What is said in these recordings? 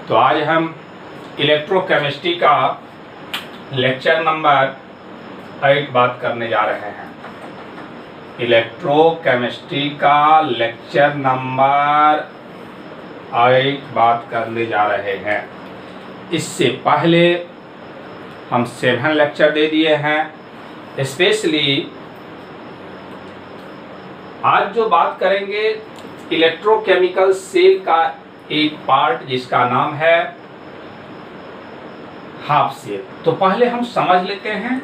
तो आज हम इलेक्ट्रोकेमिस्ट्री का लेक्चर नंबर 8 बात करने जा रहे हैं। इलेक्ट्रोकेमिस्ट्री का लेक्चर नंबर 8 बात करने जा रहे हैं। इससे पहले हम 7 लेक्चर दे दिए हैं। स्पेशली आज जो बात करेंगे इलेक्ट्रोकेमिकल सेल का एक पार्ट जिसका नाम है हाफ सेल। तो पहले हम समझ लेते हैं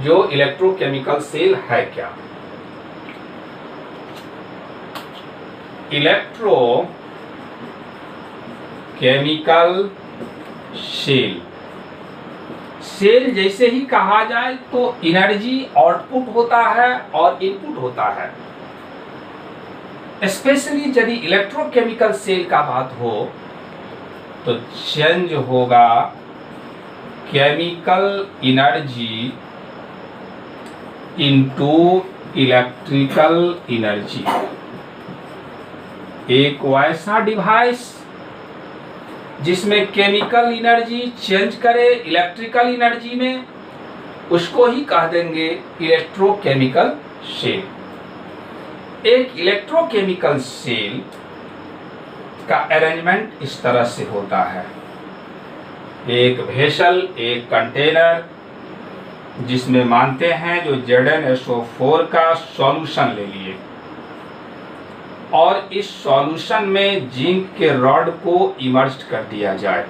जो इलेक्ट्रोकेमिकल सेल है क्या। इलेक्ट्रोकेमिकल सेल जैसे ही कहा जाए तो एनर्जी आउटपुट होता है और इनपुट होता है। स्पेशली यदि इलेक्ट्रोकेमिकल सेल का बात हो तो चेंज होगा chemical energy into electrical energy. एक वैसा डिवाइस जिसमें केमिकल एनर्जी चेंज करे इलेक्ट्रिकल एनर्जी में, उसको ही कह देंगे इलेक्ट्रोकेमिकल सेल। एक इलेक्ट्रोकेमिकल सेल का अरेंजमेंट इस तरह से होता है। एक वेसल, एक कंटेनर जिसमें मानते हैं जो ZnSO4 का सॉल्यूशन ले लिए और इस सॉल्यूशन में जिंक के रॉड को इमर्ज कर दिया जाए,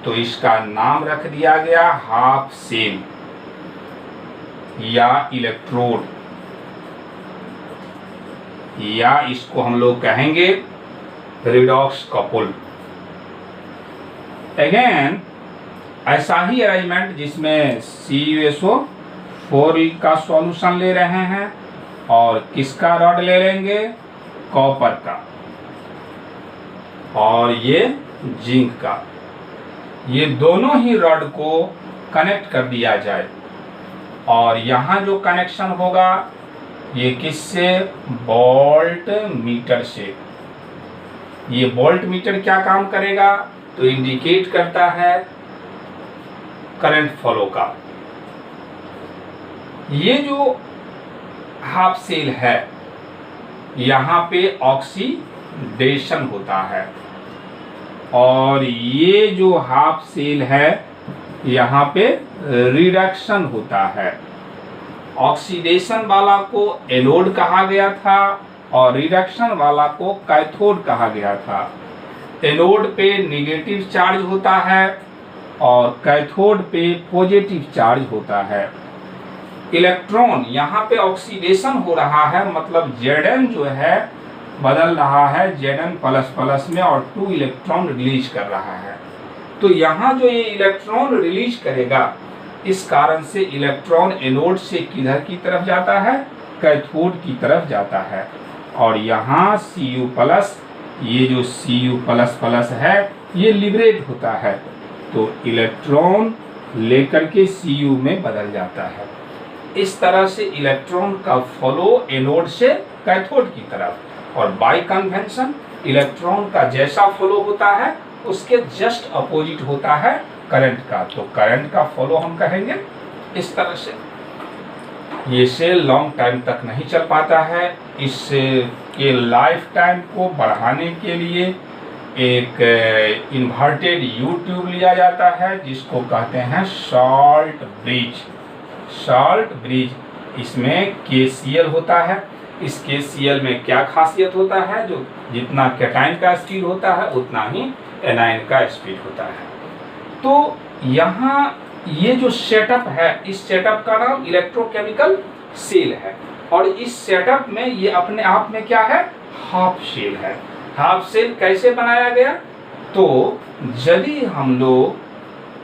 तो इसका नाम रख दिया गया हाफ सेल या इलेक्ट्रोड, या इसको हम लोग कहेंगे रिडॉक्स कपल। अगेन ऐसा ही अरेंजमेंट जिसमें CuSO4 का सॉल्यूशन ले रहे हैं और किसका रॉड ले लेंगे, कॉपर का, और ये जिंक का। ये दोनों ही रॉड को कनेक्ट कर दिया जाए और यहाँ जो कनेक्शन होगा ये किससे, वोल्ट मीटर से। ये वोल्ट मीटर क्या काम करेगा, तो इंडिकेट करता है करंट फ्लो का। ये जो हाफ सेल है यहाँ पे ऑक्सीडेशन होता है और ये जो हाफ सेल है यहाँ पे रिडक्शन होता है। ऑक्सीडेशन वाला को एनोड कहा गया था और रिडक्शन वाला को कैथोड कहा गया था। एनोड पे नेगेटिव चार्ज होता है और कैथोड पे पॉजिटिव चार्ज होता है। इलेक्ट्रॉन यहाँ पे ऑक्सीडेशन हो रहा है, मतलब Zn जो है बदल रहा है Zn++ में और 2 इलेक्ट्रॉन रिलीज कर रहा है। तो यहाँ जो ये इलेक्ट्रॉन रिलीज करेगा, इस कारण से इलेक्ट्रॉन एनोड से किधर की तरफ जाता है, कैथोड की तरफ जाता है। और यहाँ Cu+, ये जो Cu++ है ये लिबरेट होता है, तो इलेक्ट्रॉन लेकर के Cu में बदल जाता है। इस तरह से इलेक्ट्रॉन का फ्लो एनोड से कैथोड की तरफ, और बाय कन्वेंशन इलेक्ट्रॉन का जैसा फ्लो होता है उसके जस्ट अपोजिट होता है करंट का। तो करंट का फ्लो हम कहेंगे इस तरह से। ये सेल लॉन्ग टाइम तक नहीं चल पाता है। इसके लाइफ टाइम को बढ़ाने के लिए एक इन्वर्टेड यू ट्यूब लिया जाता है जिसको कहते हैं सॉल्ट ब्रिज। सॉल्ट ब्रिज इसमें KCl होता है। इस KCl में क्या खासियत होता है, जो जितना कैटाइन का स्पीड होता है उतना ही एनाइन का स्पीड होता है। तो यहाँ ये जो सेटअप है, इस सेटअप का नाम इलेक्ट्रोकेमिकल सेल है और इस सेटअप में ये अपने आप में क्या है, हाफ सेल है। हाफ सेल कैसे बनाया गया, तो यदि हम लोग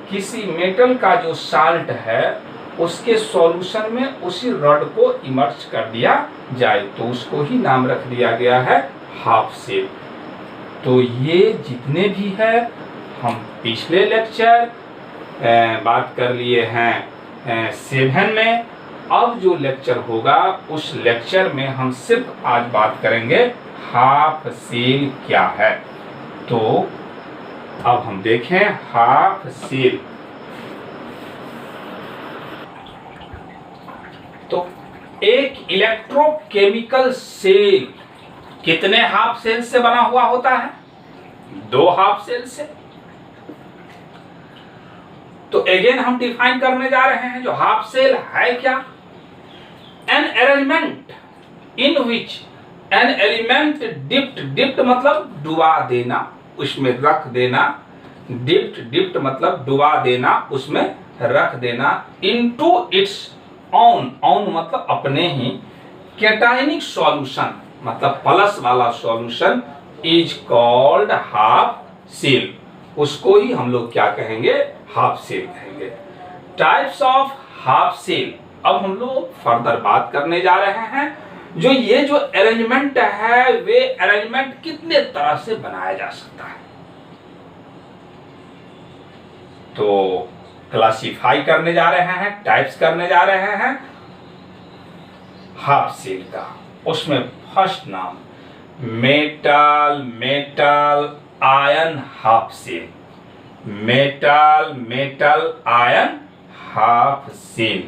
किसी मेटल का जो साल्ट है उसके सॉल्यूशन में उसी रॉड को इमर्ज कर दिया जाए, तो उसको ही नाम रख दिया गया है हाफ सेल। तो ये जितने भी है हम पिछले लेक्चर बात कर लिए हैं 7 में। अब जो लेक्चर होगा उस लेक्चर में हम सिर्फ आज बात करेंगे हाफ सेल क्या है। तो अब हम देखें हाफ सेल। तो एक इलेक्ट्रोकेमिकल सेल कितने हाफ सेल से बना हुआ होता है? 2 हाफ सेल से। तो अगेन हम डिफाइन करने जा रहे हैं जो हाफ सेल है क्या? An arrangement in which an element dipped मतलब डुबा देना, उसमें रख देना। डिप्ट मतलब डुबा देना, उसमें रख देना। इनटू इट्स ऑन मतलब अपने ही। कैटायनिक सॉल्यूशन मतलब प्लस वाला solution is called half cell. उसको ही हम लोग क्या कहेंगे? हाफ सेल कहेंगे। Types of half cell. अब हम लोग फर्दर बात करने जा रहे हैं जो ये जो अरेंजमेंट है वे अरेंजमेंट कितने तरह से बनाया जा सकता है। तो क्लासिफाई करने जा रहे हैं, टाइप्स करने जा रहे हैं हाफ सेल का। उसमें फर्स्ट नाम metal ion half cell. Metal ion half cell.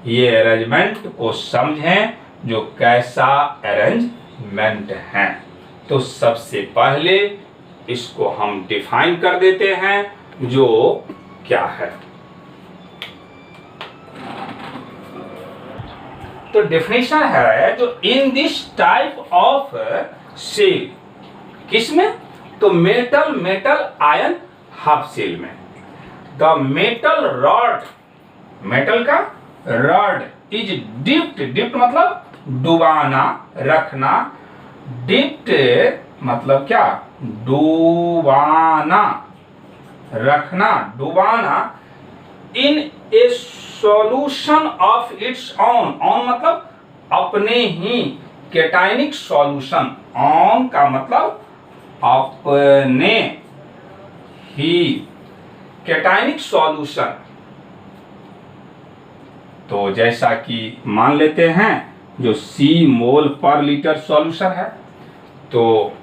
ये अरेंजमेंट को समझें जो कैसा अरेंजमेंट है। तो सबसे पहले इसको हम डिफाइन कर देते हैं जो क्या है। तो डेफिनेशन है जो in this type of cell. किसमें? तो मेटल आयन हाफ सेल में। द मेटल रॉड, मेटल का रॉड इज डिप्ट मतलब डुबाना, रखना। डिप्ट मतलब क्या? डुबाना, रखना, डुबाना। In a solution of its on मतलब अपने ही। कैटायनिक सॉल्यूशन, ऑन का मतलब अपने ही। कैटायनिक सॉल्यूशन तो जैसा कि मान लेते हैं जो C मोल पर लीटर सॉल्यूशन है। तो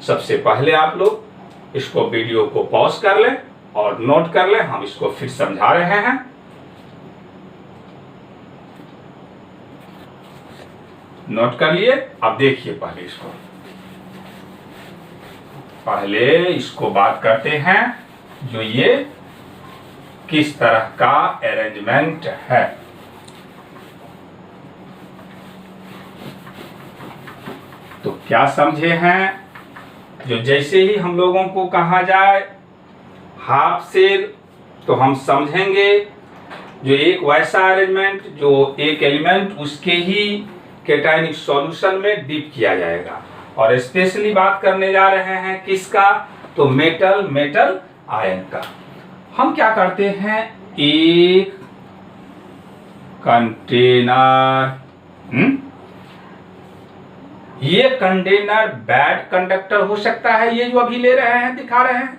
सबसे पहले आप लोग इसको वीडियो को पॉज कर लें और नोट कर लें। हम इसको फिर समझा रहे हैं। नोट कर लिए? अब देखिए पहले इसको बात करते हैं जो ये किस तरह का अरेंजमेंट है। तो क्या समझे हैं? जो जैसे ही हम लोगों को कहा जाए हाफ सेल तो हम समझेंगे जो एक वैसा अरेंजमेंट जो एक एलिमेंट उसके ही कैटायनिक सॉल्यूशन में डिप किया जाएगा। और स्पेशली बात करने जा रहे हैं किसका? तो मेटल आयन का। हम क्या करते हैं? एक कंटेनर, ये कंटेनर बैड कंडक्टर हो सकता है, ये जो अभी ले रहे हैं दिखा रहे हैं।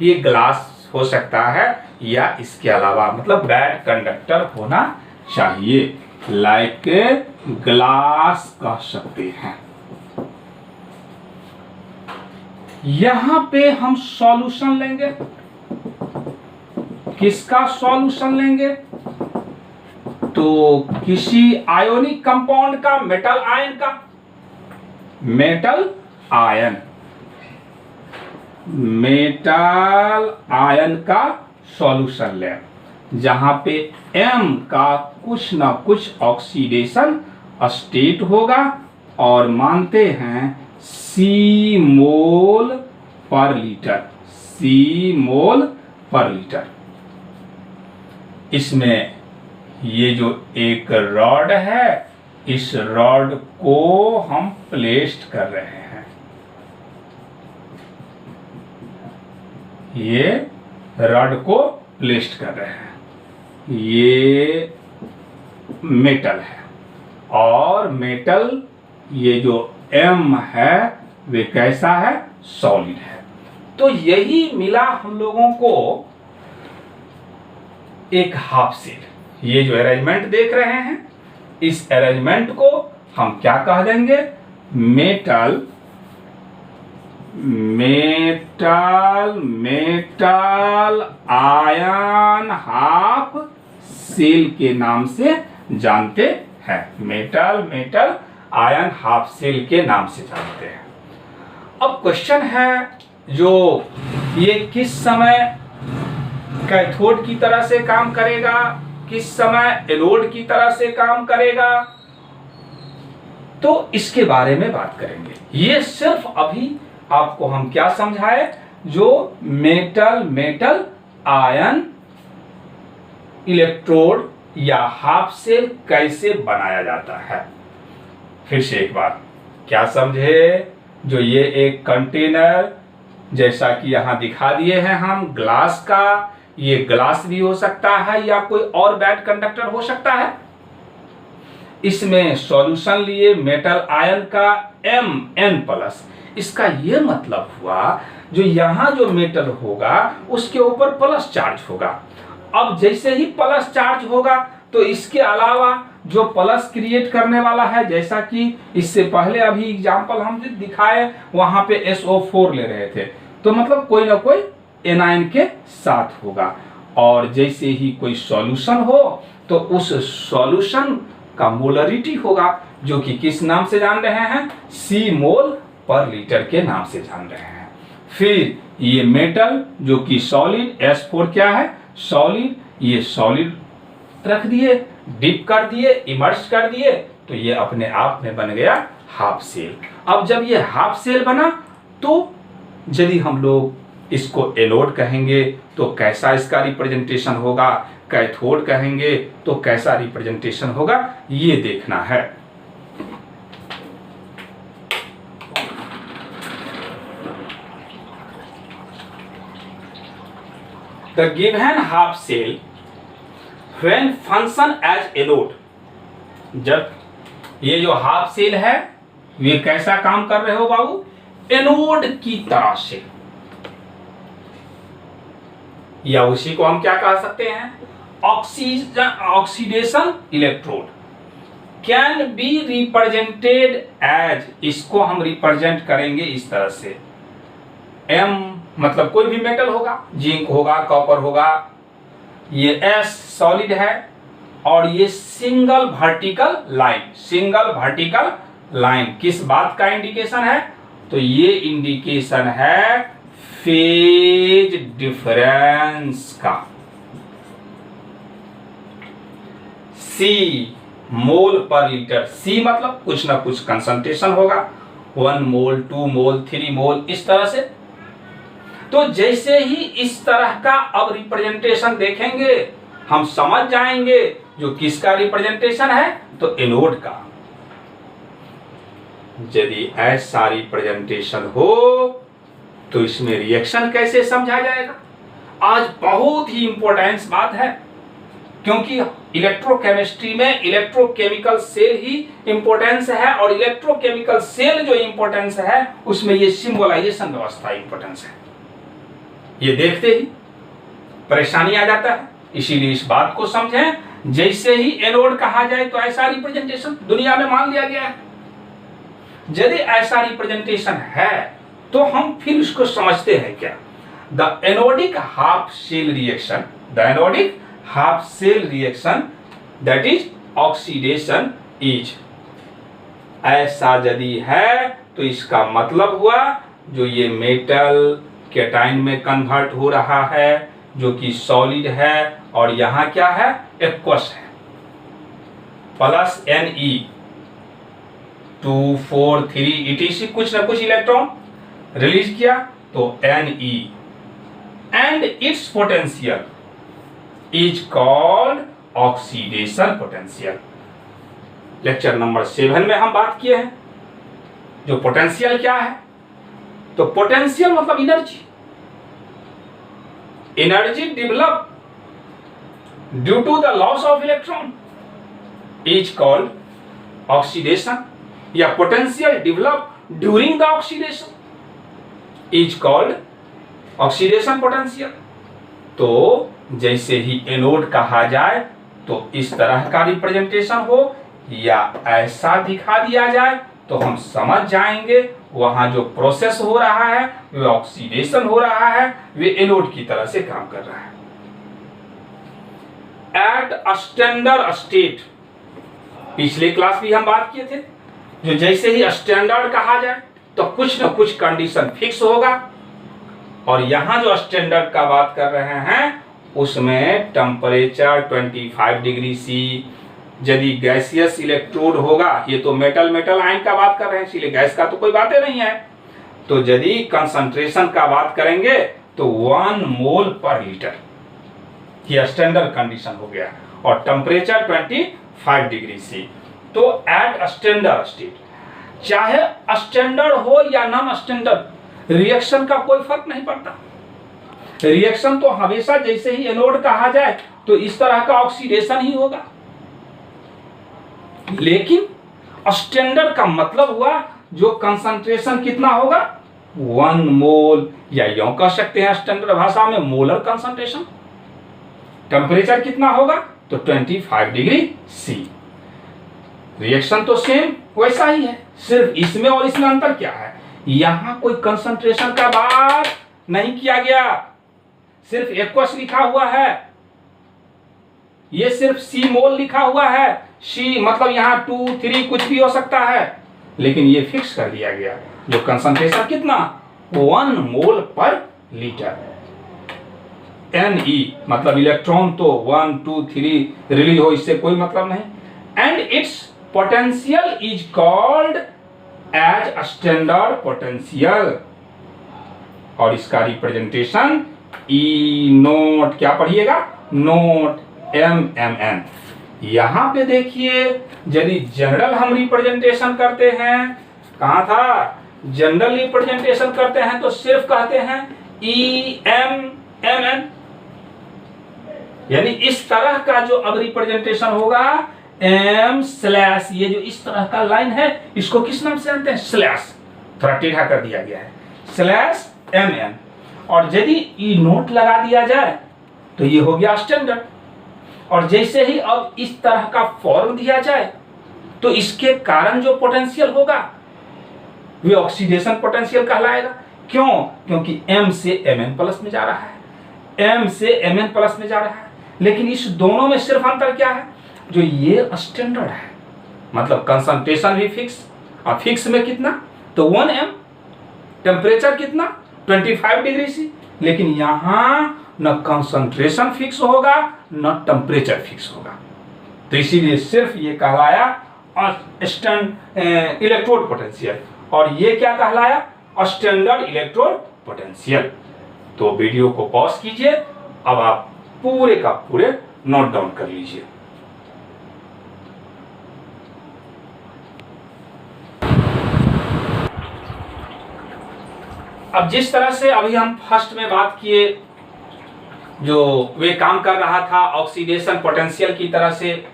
ये ग्लास हो सकता है या इसके अलावा मतलब बैड कंडक्टर होना चाहिए। लाइक ग्लास कह सकते हैं। यहां पे हम सॉल्यूशन लेंगे। किसका सॉल्यूशन लेंगे? तो किसी आयोनिक कंपाउंड का, मेटल आयन का। मेटल आयन का सॉल्यूशन लें जहां पे M का कुछ ना कुछ ऑक्सीडेशन स्टेट होगा और मानते हैं C मोल पर लीटर। इसमें ये जो एक रॉड है, इस रॉड को हम प्लेस्ड कर रहे हैं। ये रॉड को प्लेस्ड कर रहे हैं। ये मेटल है और मेटल ये जो M है वे कैसा है? सॉलिड है। तो यही मिला हम लोगों को एक हाफ सेल। ये जो अरेंजमेंट देख रहे हैं इस अरेंजमेंट को हम क्या कह देंगे? Metal metal ion half cell के नाम से जानते हैं। Metal metal ion half cell के नाम से जानते हैं। अब क्वेश्चन है जो ये किस समय कैथोड की तरह से काम करेगा, किस समय एनोड की तरह से काम करेगा, तो इसके बारे में बात करेंगे। ये सिर्फ अभी आपको हम क्या समझाए, जो मेटल मेटल आयन इलेक्ट्रोड या हाफ सेल कैसे बनाया जाता है। फिर से एक बार क्या समझे, जो ये एक कंटेनर जैसा कि यहां दिखा दिए हैं हम ग्लास का, ये ग्लास भी हो सकता है या कोई और बैड कंडक्टर हो सकता है। इसमें सॉल्यूशन लिए मेटल आयन का Mn+, इसका ये मतलब हुआ जो यहां जो मेटल होगा उसके ऊपर प्लस चार्ज होगा। अब जैसे ही प्लस चार्ज होगा तो इसके अलावा जो प्लस क्रिएट करने वाला है, जैसा कि इससे पहले अभी एग्जांपल हम दिखाए वहां पे SO4 ले रहे थे, तो मतलब कोई ना कोई एनायन के साथ होगा। और जैसे ही कोई सॉल्यूशन हो तो उस सॉल्यूशन का मोलरिटी होगा, जो कि किस नाम से जान रहे हैं, C मोल पर लीटर के नाम से जान रहे हैं। फिर ये मेटल जो कि सॉलिड, S4 क्या है, सॉलिड, ये सॉलिड रख दिए, डिप कर दिए, इमर्ज कर दिए, तो ये अपने आप में बन गया हाफ सेल। अब जब ये हाफ सेल बना तो यदि हम लोग इसको एनोड कहेंगे तो कैसा इसका रिप्रेजेंटेशन होगा, कैथोड कहेंगे तो कैसा रिप्रेजेंटेशन होगा, ये देखना है। The given half cell when function as anode, जब ये जो हाफ सेल है ये कैसा काम कर रहे हो बाबू, एनोड की तरह से, या उसी को हम क्या कह सकते हैं, oxidation electrode can be represented as, इसको हम रिप्रेजेंट करेंगे इस तरह से। M मतलब कोई भी मेटल होगा, जिंक होगा, कॉपर होगा, ये S सॉलिड है, और ये single vertical line, single vertical line किस बात का इंडिकेशन है, तो ये इंडिकेशन है फेज डिफरेंस का। C मोल पर लीटर, C मतलब कुछ ना कुछ कंसंट्रेशन होगा, 1 मोल 2 मोल 3 मोल इस तरह से। तो जैसे ही इस तरह का अब रिप्रेजेंटेशन देखेंगे हम समझ जाएंगे जो किसका रिप्रेजेंटेशन है, तो एनोड का। यदि ऐसा रिप्रेजेंटेशन हो तो इसमें रिएक्शन कैसे समझा जाएगा, आज बहुत ही इंपॉर्टेंट बात है, क्योंकि इलेक्ट्रोकेमिस्ट्री में इलेक्ट्रोकेमिकल सेल ही इंपॉर्टेंस है, और इलेक्ट्रोकेमिकल सेल जो इंपॉर्टेंस है उसमें ये सिंबलाइजेशन व्यवस्था इंपॉर्टेंस है। ये देखते ही परेशानी आ जाता है, इसीलिए इस बात को समझें, जैसे ही एनोड कहा जाए तो ऐसा रिप्रेजेंटेशन दुनिया में मान लिया गया है। यदि ऐसा रिप्रेजेंटेशन है तो हम फिर इसको समझते हैं क्या, the anodic half cell reaction, the anodic half cell reaction that is oxidation is. ऐसा यदि है तो इसका मतलब हुआ जो ये मेटल कैटाइन में कन्वर्ट हो रहा है, जो कि सॉलिड है, और यहां क्या है, एक्वस है, प्लस Ne 2 4 3 etc कुछ ना कुछ इलेक्ट्रॉन रिलीज किया, तो Ne and it's potential is called oxidation potential. Lecture number 7 में हम बात किए हैं जो पोटेंशियल क्या है, तो पोटेंशियल मतलब energy, energy develop due to the loss of electron is called oxidation, या potential develop during the oxidation is called oxidation potential. तो जैसे ही एनोड कहा जाए तो इस तरह का रिप्रेजेंटेशन हो, या ऐसा दिखा दिया जाए तो हम समझ जाएंगे वहां जो प्रोसेस हो रहा है वे ऑक्सीडेशन हो रहा है, वे एनोड की तरह से काम कर रहा है। एट स्टैंडर्ड स्टेट, पिछले क्लास भी हम बात किए थे, जो जैसे ही स्टैंडर्ड कहा जाए तो कुछ न कुछ कंडीशन फिक्स होगा, और यहां जो स्टैंडर्ड का बात कर रहे हैं उसमें टेम्परेचर 25 डिग्री सी, यदि गैसियस इलेक्ट्रोड होगा, ये तो मेटल मेटल आयन का बात कर रहे हैं इसलिए गैस का तो कोई बात नहीं है, तो यदि कंसंट्रेशन का बात करेंगे तो 1 मोल पर लीटर, ये स्टैंडर्ड कंडीशन हो गया, और टेम्परेचर 25 डिग्री सी। तो एट स्टैंडर्ड स्टेट, चाहे स्टैंडर्ड हो या नॉन स्टैंडर्ड, रिएक्शन का कोई फर्क नहीं पड़ता। रिएक्शन तो हमेशा जैसे ही एनोड कहा जाए तो इस तरह का ऑक्सीडेशन ही होगा, लेकिन स्टैंडर्ड का मतलब हुआ जो कंसंट्रेशन कितना होगा 1 मोल, या यूं कह सकते हैं स्टैंडर्ड भाषा में मोलर कंसंट्रेशन। टेम्परेचर कितना होगा तो 25 डिग्री सी। रिएक्शन तो सेम वैसा ही है, सिर्फ इसमें और इसमें अंतर क्या है, यहां कोई कंसंट्रेशन का बात नहीं किया गया, सिर्फ एक्वस लिखा हुआ है, ये सिर्फ सी मोल लिखा हुआ है। सी मतलब यहां 2, 3 कुछ भी हो सकता है, लेकिन ये फिक्स कर दिया गया जो कंसंट्रेशन कितना 1 मोल पर लीटर। Ne मतलब इलेक्ट्रॉन तो 1, 2, 3 रिलीज हो, इससे कोई मतलब नहीं। And it's potential is called as standard potential, और इसका रिप्रेजेंटेशन ई नोट, क्या पढ़िएगा नोट MMN। यहां पे देखिए यदि जनरल हम रिप्रेजेंटेशन करते हैं, कहां था जनरल रिप्रेजेंटेशन करते हैं तो सिर्फ कहते हैं EMMN, यानी इस तरह का जो अब रिप्रेजेंटेशन होगा M स्लैश, ये जो इस तरह का लाइन है इसको किस नाम से जानते हैं स्लैश, थोड़ा टेढ़ा कर दिया गया है स्लैश MN, और यदि ई नोट लगा दिया जाए तो ये हो गया स्टैंडर्ड, और जैसे ही अब इस तरह का फॉर्म दिया जाए तो इसके कारण जो पोटेंशियल होगा वे ऑक्सीडेशन पोटेंशियल कहलाएगा। क्यों? क्योंकि M से Mn प्लस में जा रहा है, M से Mn प्लस में जा रहा है, लेकिन इस दोनों में सिर्फ अंतर क्या है, जो ये स्टैंडर्ड है मतलब कंसंट्रेशन भी फिक्स, और फिक्स में कितना तो 1M, टेम्परेचर कितना 25 डिग्री सी, लेकिन यहां न कंसंट्रेशन फिक्स होगा न टेम्परेचर फिक्स होगा, तो इसीलिए सिर्फ ये कहलाया इलेक्ट्रोड पोटेंशियल, और ये क्या कहलाया स्टैंडर्ड इलेक्ट्रोड पोटेंशियल। तो वीडियो को पॉज कीजिए, अब आप पूरे का पूरे नोट डाउन कर लीजिए। अब जिस तरह से अभी हम फर्स्ट में बात किए जो वे काम कर रहा था ऑक्सीडेशन पोटेंशियल की तरह से,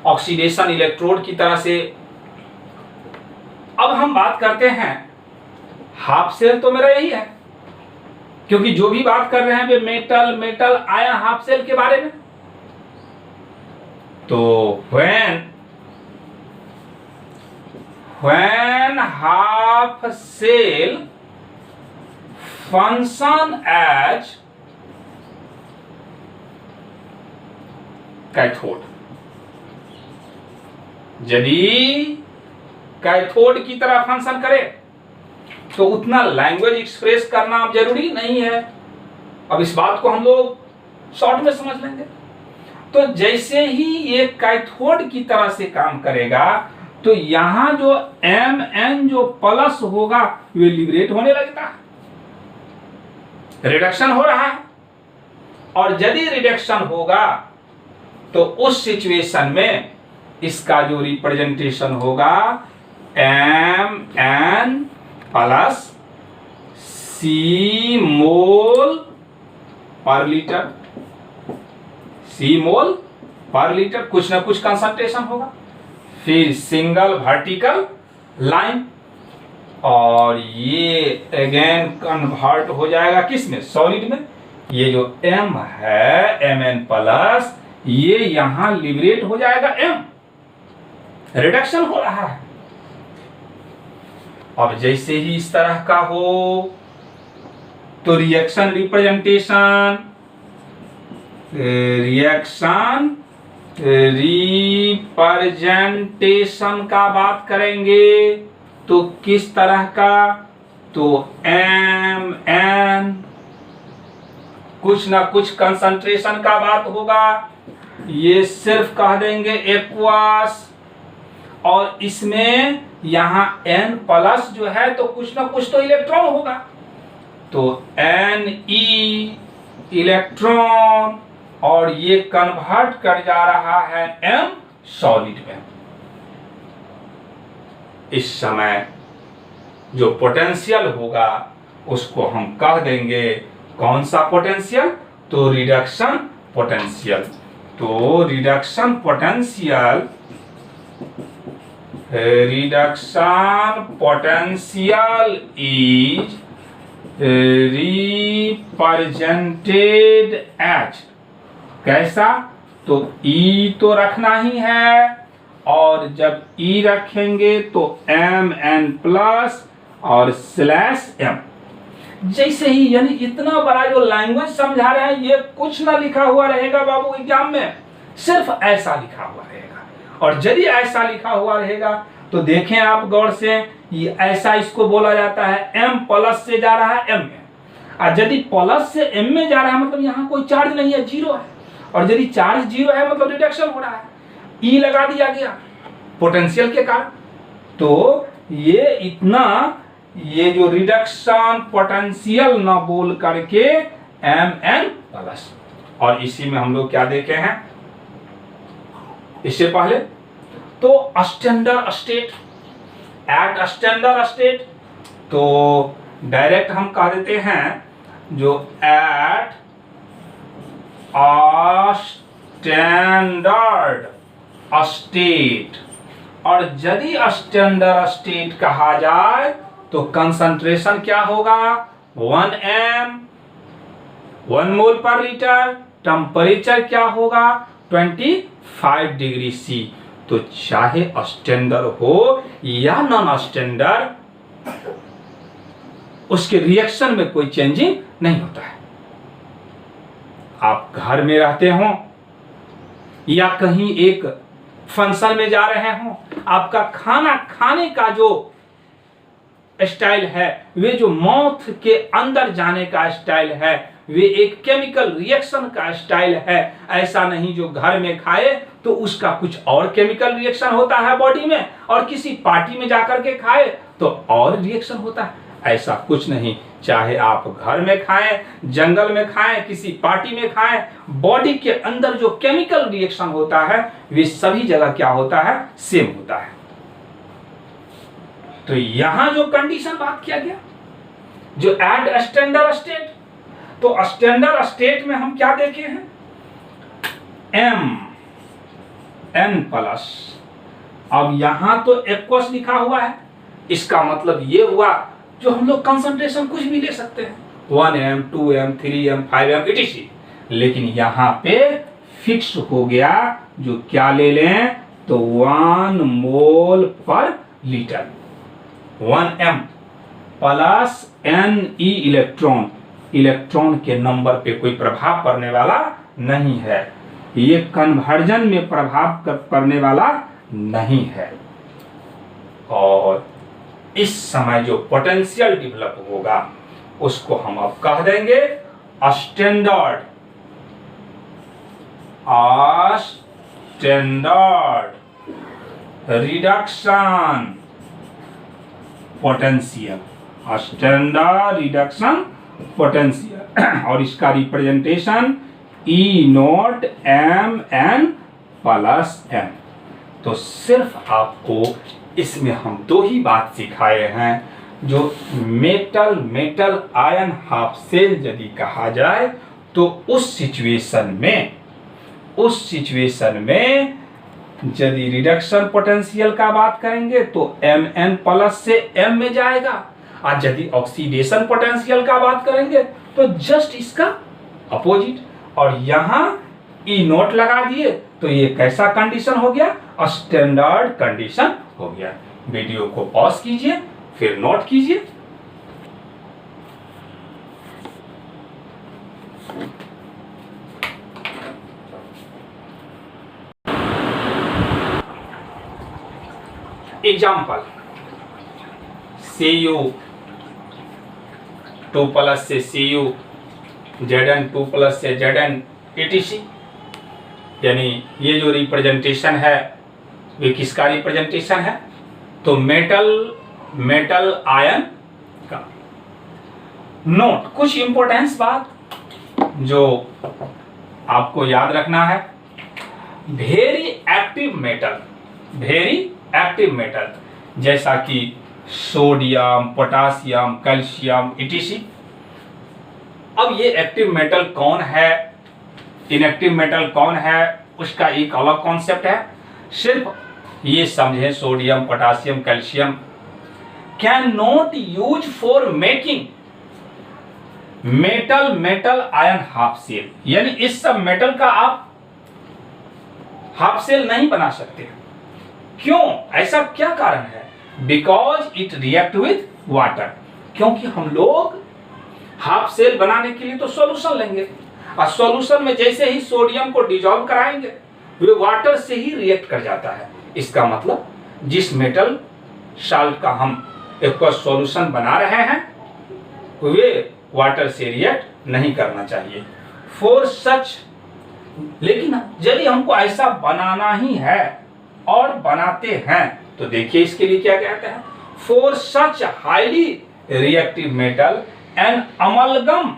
ऑक्सीडेशन इलेक्ट्रोड की तरह से, अब हम बात करते हैं हाफ सेल, तो मेरा यही है क्योंकि जो भी बात कर रहे हैं वे metal metal ion half cell के बारे में। तो when half cell function as cathode, यदि कैथोड की तरह फंक्शन करे तो उतना लैंग्वेज एक्सप्रेस करना अब जरूरी नहीं है, अब इस बात को हम लोग शॉर्ट में समझ लेंगे। तो जैसे ही ये कैथोड की तरह से काम करेगा तो यहां जो Mn जो प्लस होगा वे लिबरेट होने लगता है, रिडक्शन हो रहा है, और यदि रिडक्शन होगा तो उस सिचुएशन में इसका जो रिप्रेजेंटेशन होगा Mn प्लस C मोल पर लीटर, C मोल पर लीटर, कुछ ना कुछ कंसंट्रेशन होगा, फिर सिंगल वर्टिकल लाइन, और ये अगेन कन्वर्ट हो जाएगा किस में सॉलिड में, ये जो M है Mn प्लस ये यहां लिबरेट हो जाएगा M, रिडक्शन हो रहा है, अब जैसे ही इस तरह का हो तो रिएक्शन रिप्रेजेंटेशन का बात करेंगे तो किस तरह का, तो Mn कुछ ना कुछ कंसंट्रेशन का बात होगा, ये सिर्फ कह देंगे एक्वास, और इसमें यहाँ N प्लस जो है तो कुछ ना कुछ तो इलेक्ट्रॉन होगा, तो Ne इलेक्ट्रॉन, और ये कन्वर्ट कर जा रहा है M सॉलिड में। इस समय जो पोटेंशियल होगा उसको हम कह देंगे कौन सा पोटेंशियल, तो रिडक्शन पोटेंशियल। तो reduction potential is represented as, कैसा, तो E तो रखना ही है, और जब E रखेंगे तो Mn प्लस और स्लैश M। जैसे ही, यानी इतना बड़ा जो लैंग्वेज समझा रहे हैं, ये कुछ ना लिखा हुआ रहेगा बाबू एग्जाम में, सिर्फ ऐसा लिखा हुआ रहेगा। और यदि ऐसा लिखा हुआ रहेगा तो देखें आप गौर से, ये ऐसा इसको बोला जाता है M प्लस से जा रहा है M में, और यदि प्लस से M में जा रहा है मतलब यहाँ कोई चार्ज नहीं है, जीरो है, और यदि चार्ज जीरो है मतलब रिडक्शन हो रहा है, E लगा दिया गया पोटेंशियल के कारण। तो ये इतना, ये जो रिडक्शन पोटेंशियल ना बोल करके Mn प्लस, और इसी में हम लोग क्या देखे हैं इससे पहले, तो standard state, at standard state, तो डायरेक्ट हम कह देते हैं जो एट स्टैंडर्ड स्टेट, और यदि स्टैंडर्ड स्टेट कहा जाए तो कंसंट्रेशन क्या होगा, 1 मोल पर लीटर, टेम्परेचर क्या होगा 25 डिग्री C। तो चाहे स्टैंडर्ड हो या नॉन स्टैंडर्ड, उसके रिएक्शन में कोई चेंजिंग नहीं होता है। आप घर में रहते हो या कहीं एक फंक्शन में जा रहे हो, आपका खाना खाने का जो स्टाइल है, वे जो माउथ के अंदर जाने का स्टाइल है, वे एक केमिकल रिएक्शन का स्टाइल है। ऐसा नहीं जो घर में खाए तो उसका कुछ और केमिकल रिएक्शन होता है बॉडी में, और किसी पार्टी में जाकर के खाए तो और रिएक्शन होता है। ऐसा कुछ नहीं, चाहे आप घर में खाएं, जंगल में खाएं, किसी पार्टी में खाएं, बॉडी के अंदर जो केमिकल रिएक्शन होता है वे सभी जगह क्या होता है, सेम होता है। तो यहां जो कंडीशन बात किया गया, जो एट स्टैंडर्ड स्टेट, तो स्टैंडर्ड स्टेट में हम क्या देखे हैं, Mn प्लस। अब यहां तो एक्वस लिखा हुआ है, इसका मतलब ये हुआ जो हम लोग कंसंट्रेशन कुछ भी ले सकते हैं, 1m 2m 3m 5m etc, लेकिन यहां पे फिक्स हो गया जो क्या ले लें, तो 1 मोल पर litre, 1m plus Ne electron, electron के नंबर पे कोई प्रभाव पड़ने वाला नहीं है, ये कन्वर्जन में प्रभाव पड़ने वाला नहीं है। और इस समय जो पोटेंशियल डेवलप होगा उसको हम अब कह देंगे standard reduction potential, standard reduction potential, और इसका representation E0 Mn plus M। तो सिर्फ आपको इसमें हम दो ही बात सिखाए हैं, जो मेटल आयन हाफ सेल यदि कहा जाए तो उस सिचुएशन में यदि रिडक्शन पोटेंशियल का बात करेंगे तो Mn प्लस से M में जाएगा, और यदि ऑक्सीडेशन पोटेंशियल का बात करेंगे तो जस्ट इसका अपोजिट। और यहाँ E0 लगा दिए तो ये कैसा कंडीशन हो गया, स्टैंडर्ड कंडीशन हो गया। वीडियो को पॉज कीजिए, फिर नोट कीजिए। एग्जाम्पल, Cu2+ से Cu, Zn2+ से Zn etc। यानी ये जो रिप्रेजेंटेशन है वे किसका रिप्रेजेंटेशन है? तो मेटल आयन का। नोट, कुछ इंपॉर्टेंस बात जो आपको याद रखना है। वेरी एक्टिव मेटल जैसा कि सोडियम, पोटासियम, कैल्शियम etc। अब ये एक्टिव मेटल कौन है, इनएक्टिव मेटल कौन है, उसका एक अलग कॉन्सेप्ट है। सिर्फ ये समझें, sodium, potassium, calcium can not use for making metal ion half cell. यानी इस सब मेटल का आप हाफ सेल नहीं बना सकते। क्यों? ऐसा क्या कारण है? Because it react with water. क्योंकि हम लोग हाफ सेल बनाने के लिए तो सॉल्यूशन लेंगे, और सॉल्यूशन में जैसे ही सोडियम को डिजॉल्व कराएंगे वे वाटर से ही रिएक्ट कर जाता है। इसका मतलब जिस मेटल साल्ट का हम एक सॉल्यूशन बना रहे हैं वे वाटर से रिएक्ट नहीं करना चाहिए फॉर सच। लेकिन यदि हमको ऐसा बनाना ही है और बनाते हैं तो देखिए इसके लिए क्या कहते हैं। For such highly reactive metal an amalgam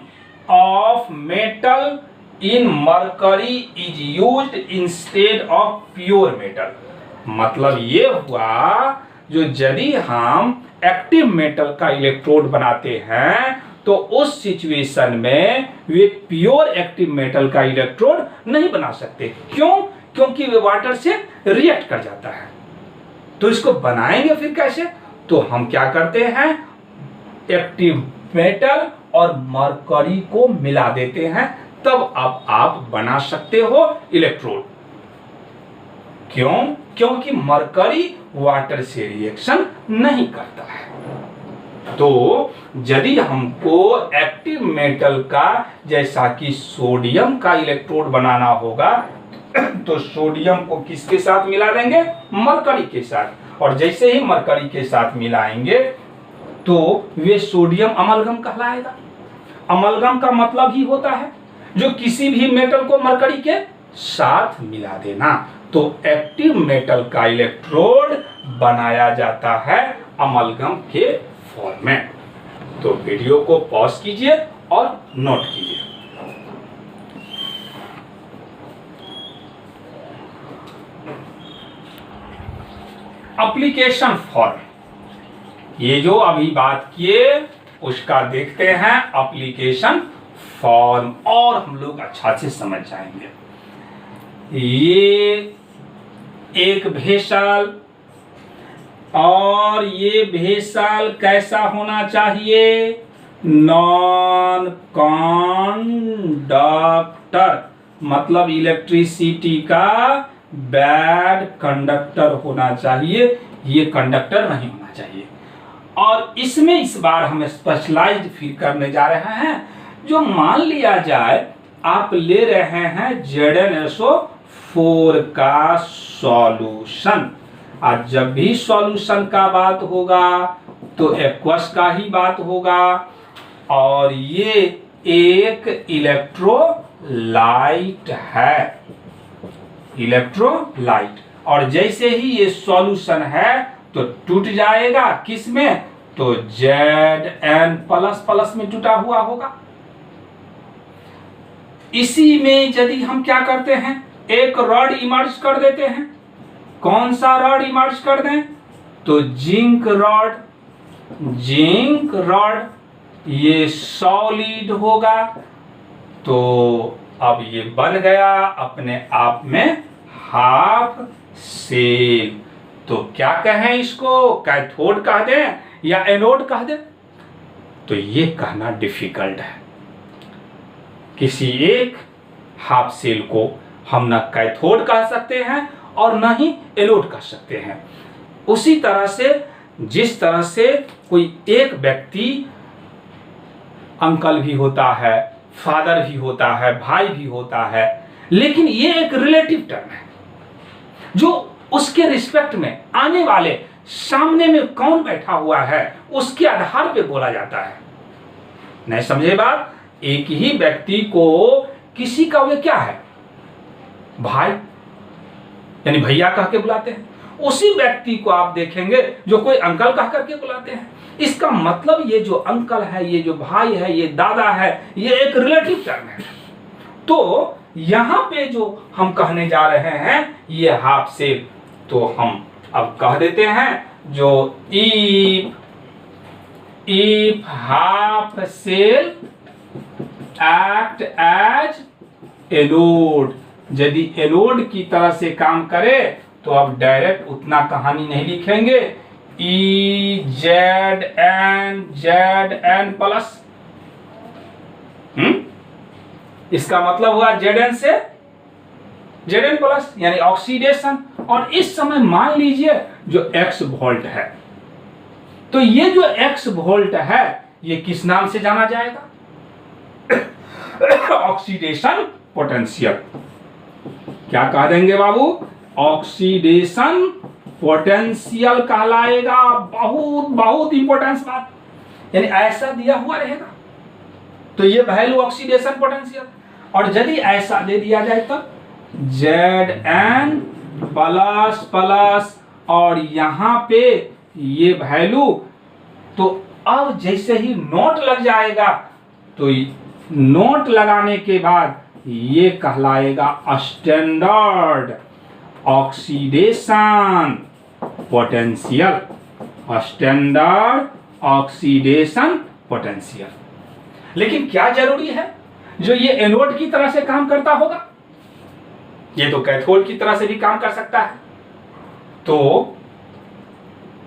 of metal in mercury is used instead of pure metal. मतलब ये हुआ, जो यदि हम एक्टिव मेटल का इलेक्ट्रोड बनाते हैं तो उस सिचुएशन में वे प्योर एक्टिव मेटल का इलेक्ट्रोड नहीं बना सकते। क्यों? क्योंकि वे वाटर से रिएक्ट कर जाता है। तो इसको बनाएंगे फिर कैसे? तो हम क्या करते हैं, एक्टिव मेटल और मरकरी को मिला देते हैं, तब अब आप बना सकते हो इलेक्ट्रोड। क्यों? क्योंकि मरकरी वाटर से रिएक्शन नहीं करता है। तो यदि हमको एक्टिव मेटल का जैसा कि सोडियम का इलेक्ट्रोड बनाना होगा तो सोडियम को किसके साथ मिला देंगे? मरकरी के साथ। और जैसे ही मरकरी के साथ मिलाएंगे तो वे सोडियम अमलगम कहलाएगा। अमलगम का मतलब ही होता है जो किसी भी मेटल को मरकरी के साथ मिला देना। तो एक्टिव मेटल का इलेक्ट्रोड बनाया जाता है अमलगम के फॉर्म में। तो वीडियो को पॉज कीजिए और नोट कीजिए। एप्लीकेशन फॉर्म, ये जो अभी बात किए उसका देखते हैं एप्लीकेशन फॉर्म, और हम लोग अच्छा से समझ जाएंगे। ये एक भेसल, और ये भेसल कैसा होना चाहिए? नॉन कंडक्टर, मतलब इलेक्ट्रिसिटी का बैड कंडक्टर होना चाहिए, ये कंडक्टर नहीं होना चाहिए। और इसमें इस बार हम स्पेशलाइज्ड फिर करने जा रहे हैं। जो मान लिया जाए आप ले रहे हैं ZnSO4 का सॉल्यूशन, और जब भी सॉल्यूशन का बात होगा तो एक्वस का ही बात होगा, और ये एक इलेक्ट्रोलाइट है, इलेक्ट्रोलाइट। और जैसे ही ये सॉल्यूशन है तो टूट जाएगा, किस में? तो Zn++ में टूटा हुआ होगा। इसी में यदि हम क्या करते हैं, एक रॉड इमर्ज कर देते हैं। कौन सा रॉड इमर्ज कर दें? तो जिंक रॉड। जिंक रॉड ये सॉलिड होगा, तो अब ये बन गया अपने आप में हाफ सेल। तो क्या कहें इसको, कैथोड कह दें या एनोड कह दें? तो ये कहना डिफिकल्ट है। किसी एक हाफ सेल को हम न कैथोड कह सकते हैं और न ही एनोड कह सकते हैं। उसी तरह से जिस तरह से कोई एक व्यक्ति अंकल भी होता है, फादर भी होता है, भाई भी होता है, लेकिन ये एक रिलेटिव टर्म है जो उसके रिस्पेक्ट में आने वाले सामने में कौन बैठा हुआ है उसके आधार पे बोला जाता है। नहीं समझे बात? एक ही व्यक्ति को किसी का वे क्या है, भाई यानी भैया कह के बुलाते हैं, उसी व्यक्ति को आप देखेंगे जो कोई अंकल कह करके बुलाते हैं। इसका मतलब ये जो अंकल है, ये जो भाई है, ये दादा है, ये एक रिलेटिव टर्म है। तो यहां पे जो हम कहने जा रहे हैं ये हाफ सेल, तो हम अब कह देते हैं जो if half cell act as anode, यदि एनोड की तरह से काम करे तो अब डायरेक्ट उतना कहानी नहीं लिखेंगे, ZN प्लस, इसका मतलब हुआ Zn से Zn प्लस यानी ऑक्सीडेशन। और इस समय मान लीजिए जो x वोल्ट है, तो ये जो x वोल्ट है ये किस नाम से जाना जाएगा? Oxidation potential. क्या कह देंगे बाबू? ऑक्सीडेशन पोटेंशियल कहलाएगा। बहुत बहुत इंपॉर्टेंट बात, यानी ऐसा दिया हुआ रहेगा तो ये वैल्यू ऑक्सीडेशन पोटेंशियल, और यदि ऐसा दे दिया जाए तब Zn प्लस प्लस और यहां पे ये वैल्यू, तो अब जैसे ही नोट लग जाएगा तो नोट लगाने के बाद ये कहलाएगा standard oxidation potential, standard oxidation potential. लेकिन क्या जरूरी है जो ये एनोड की तरह से काम करता होगा? ये तो कैथोड की तरह से भी काम कर सकता है। तो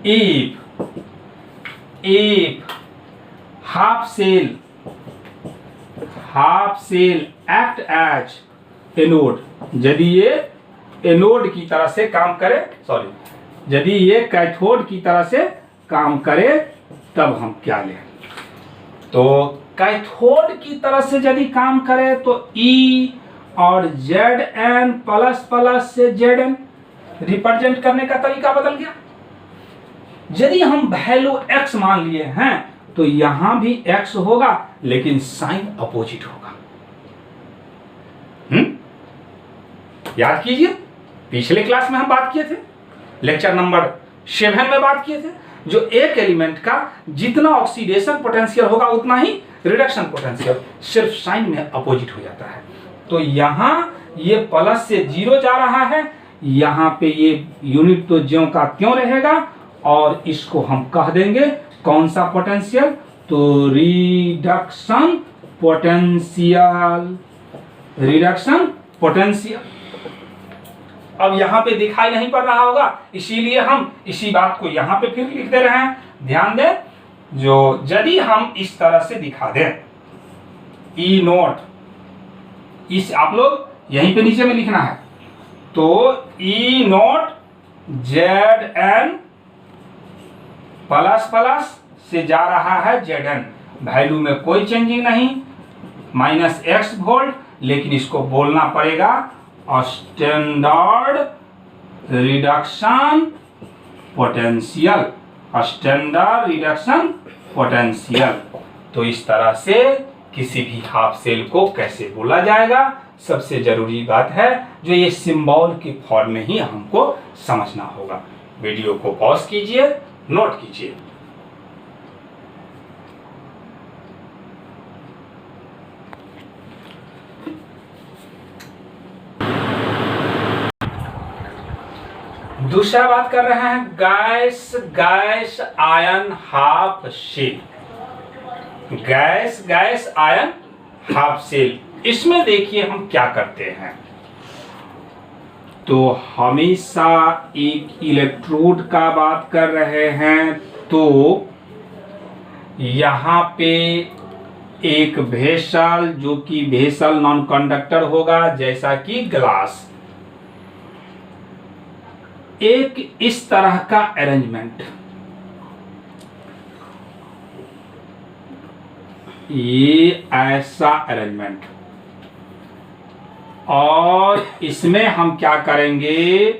if half cell act as anode, यदि ये एनोड की तरह से काम करे, सॉरी यदि ये कैथोड की तरह से काम करे तब हम क्या लें? तो कैथोड की तरह से यदि काम करे तो E और Zn प्लस प्लस से Zn रिप्रेजेंट करने का तरीका बदल गया। यदि हम वैल्यू x मान लिए हैं तो यहां भी x होगा लेकिन साइन अपोजिट होगा। याद कीजिए पिछले क्लास में हम बात किए थे, लेक्चर नंबर 7 में बात किए थे, जो एक एलिमेंट का जितना ऑक्सीडेशन पोटेंशियल होगा उतना ही रिडक्शन पोटेंशियल, सिर्फ साइन में अपोजिट हो जाता है। तो यहां ये प्लस से 0 जा रहा है, यहां पे ये यूनिट तो ज्यों का त्यों रहेगा, और इसको हम कह देंगे कौन सा पोटेंशियल? तो रिडक्शन पोटेंशियल, रिडक्शन पोटेंशियल। अब यहां पे दिखाई नहीं पड़ रहा होगा, इसीलिए हम इसी बात को यहां पे फिर लिख दे रहे हैं। ध्यान दें, जो यदि हम इस तरह से दिखा दें ई नोट, इस आप लोग यहीं पे नीचे में लिखना है, तो ई नोट Zn प्लस प्लस से जा रहा है Zn, वैल्यू में कोई चेंजिंग नहीं, -x वोल्ट, लेकिन इसको बोलना पड़ेगा standard reduction potential, standard reduction potential. तो इस तरह से किसी भी हाफ सेल को कैसे बोला जाएगा, सबसे जरूरी बात है जो ये सिंबल की फॉर्म में ही हमको समझना होगा। वीडियो को पॉज कीजिए, नोट कीजिए। दूसरा बात कर रहे हैं gas ion half cell, gas ion half cell. इसमें देखिए हम क्या करते हैं, तो हमेशा एक इलेक्ट्रोड का बात कर रहे हैं, तो यहाँ पे एक वेसल, जो कि वेसल नॉन कंडक्टर होगा जैसा कि ग्लास, एक इस तरह का अरेंजमेंट, ये ऐसा अरेंजमेंट। और इसमें हम क्या करेंगे,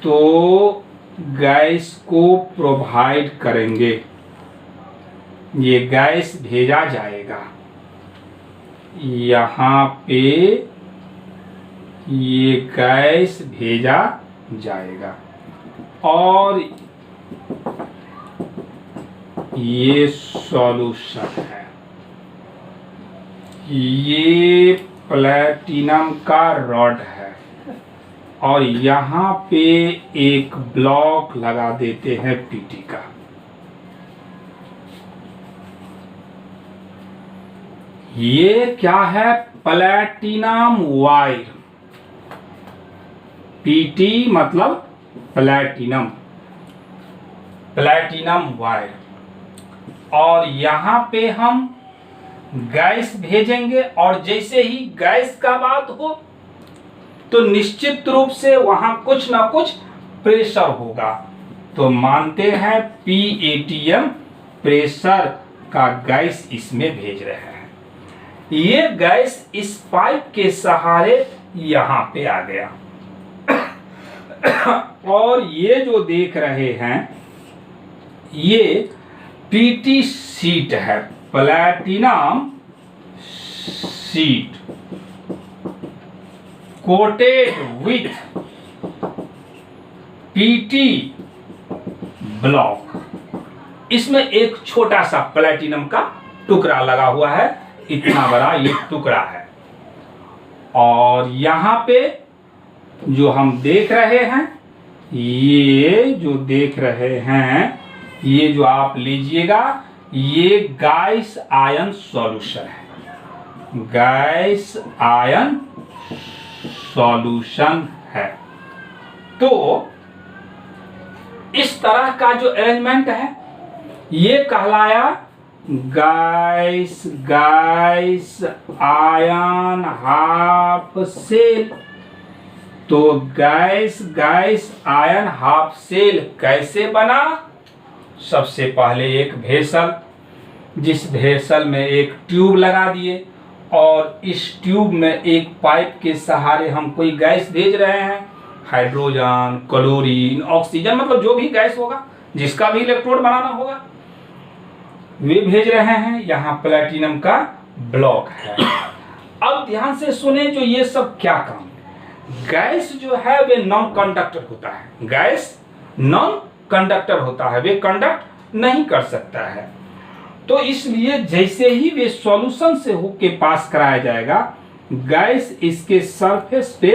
तो गैस को प्रोवाइड करेंगे, ये गैस भेजा जाएगा यहाँ पे, ये गैस भेजा जाएगा और ये सॉल्यूशन है। ये प्लैटिनम का रॉड है और यहाँ पे एक ब्लॉक लगा देते हैं पीटी का। ये क्या है, प्लैटिनम वायर। पीटी मतलब प्लैटिनम, प्लैटिनम वायर। और यहाँ पे हम गैस भेजेंगे और जैसे ही गैस का बात हो तो निश्चित रूप से वहां कुछ ना कुछ प्रेशर होगा। तो मानते हैं PATM प्रेशर का गैस इसमें भेज रहे हैं। ये गैस इस पाइप के सहारे यहाँ पे आ गया और ये जो देख रहे हैं ये पीटी शीट है, platinum sheet coated with PT block. इसमें एक छोटा सा प्लैटिनम का टुकड़ा लगा हुआ है, इतना बड़ा ये टुकड़ा है। और यहाँ पे जो हम देख रहे हैं, ये जो देख रहे हैं, ये जो आप लीजिएगा, ये गैस आयन सॉल्यूशन है, गैस आयन सॉल्यूशन है। तो इस तरह का जो अरेंजमेंट है ये कहलाया gas gas ion half cell. तो gas gas ion half cell कैसे बना, सबसे पहले एक वेसल, जिस वेसल में एक ट्यूब लगा दिए और इस ट्यूब में एक पाइप के सहारे हम कोई गैस भेज रहे हैं, हाइड्रोजन, क्लोरीन, ऑक्सीजन, मतलब जो भी गैस होगा, जिसका भी इलेक्ट्रोड बनाना होगा, वे भेज रहे हैं। यहाँ प्लैटिनम का ब्लॉक है। अब ध्यान से सुने, जो ये सब क्या काम, गैस जो है वे नॉन कंडक्टर होता है, गैस नॉन कंडक्टर होता है, वे कंडक्ट नहीं कर सकता है। तो इसलिए जैसे ही वे सॉल्यूशन से होके पास कराया जाएगा, गैस इसके सरफेस पे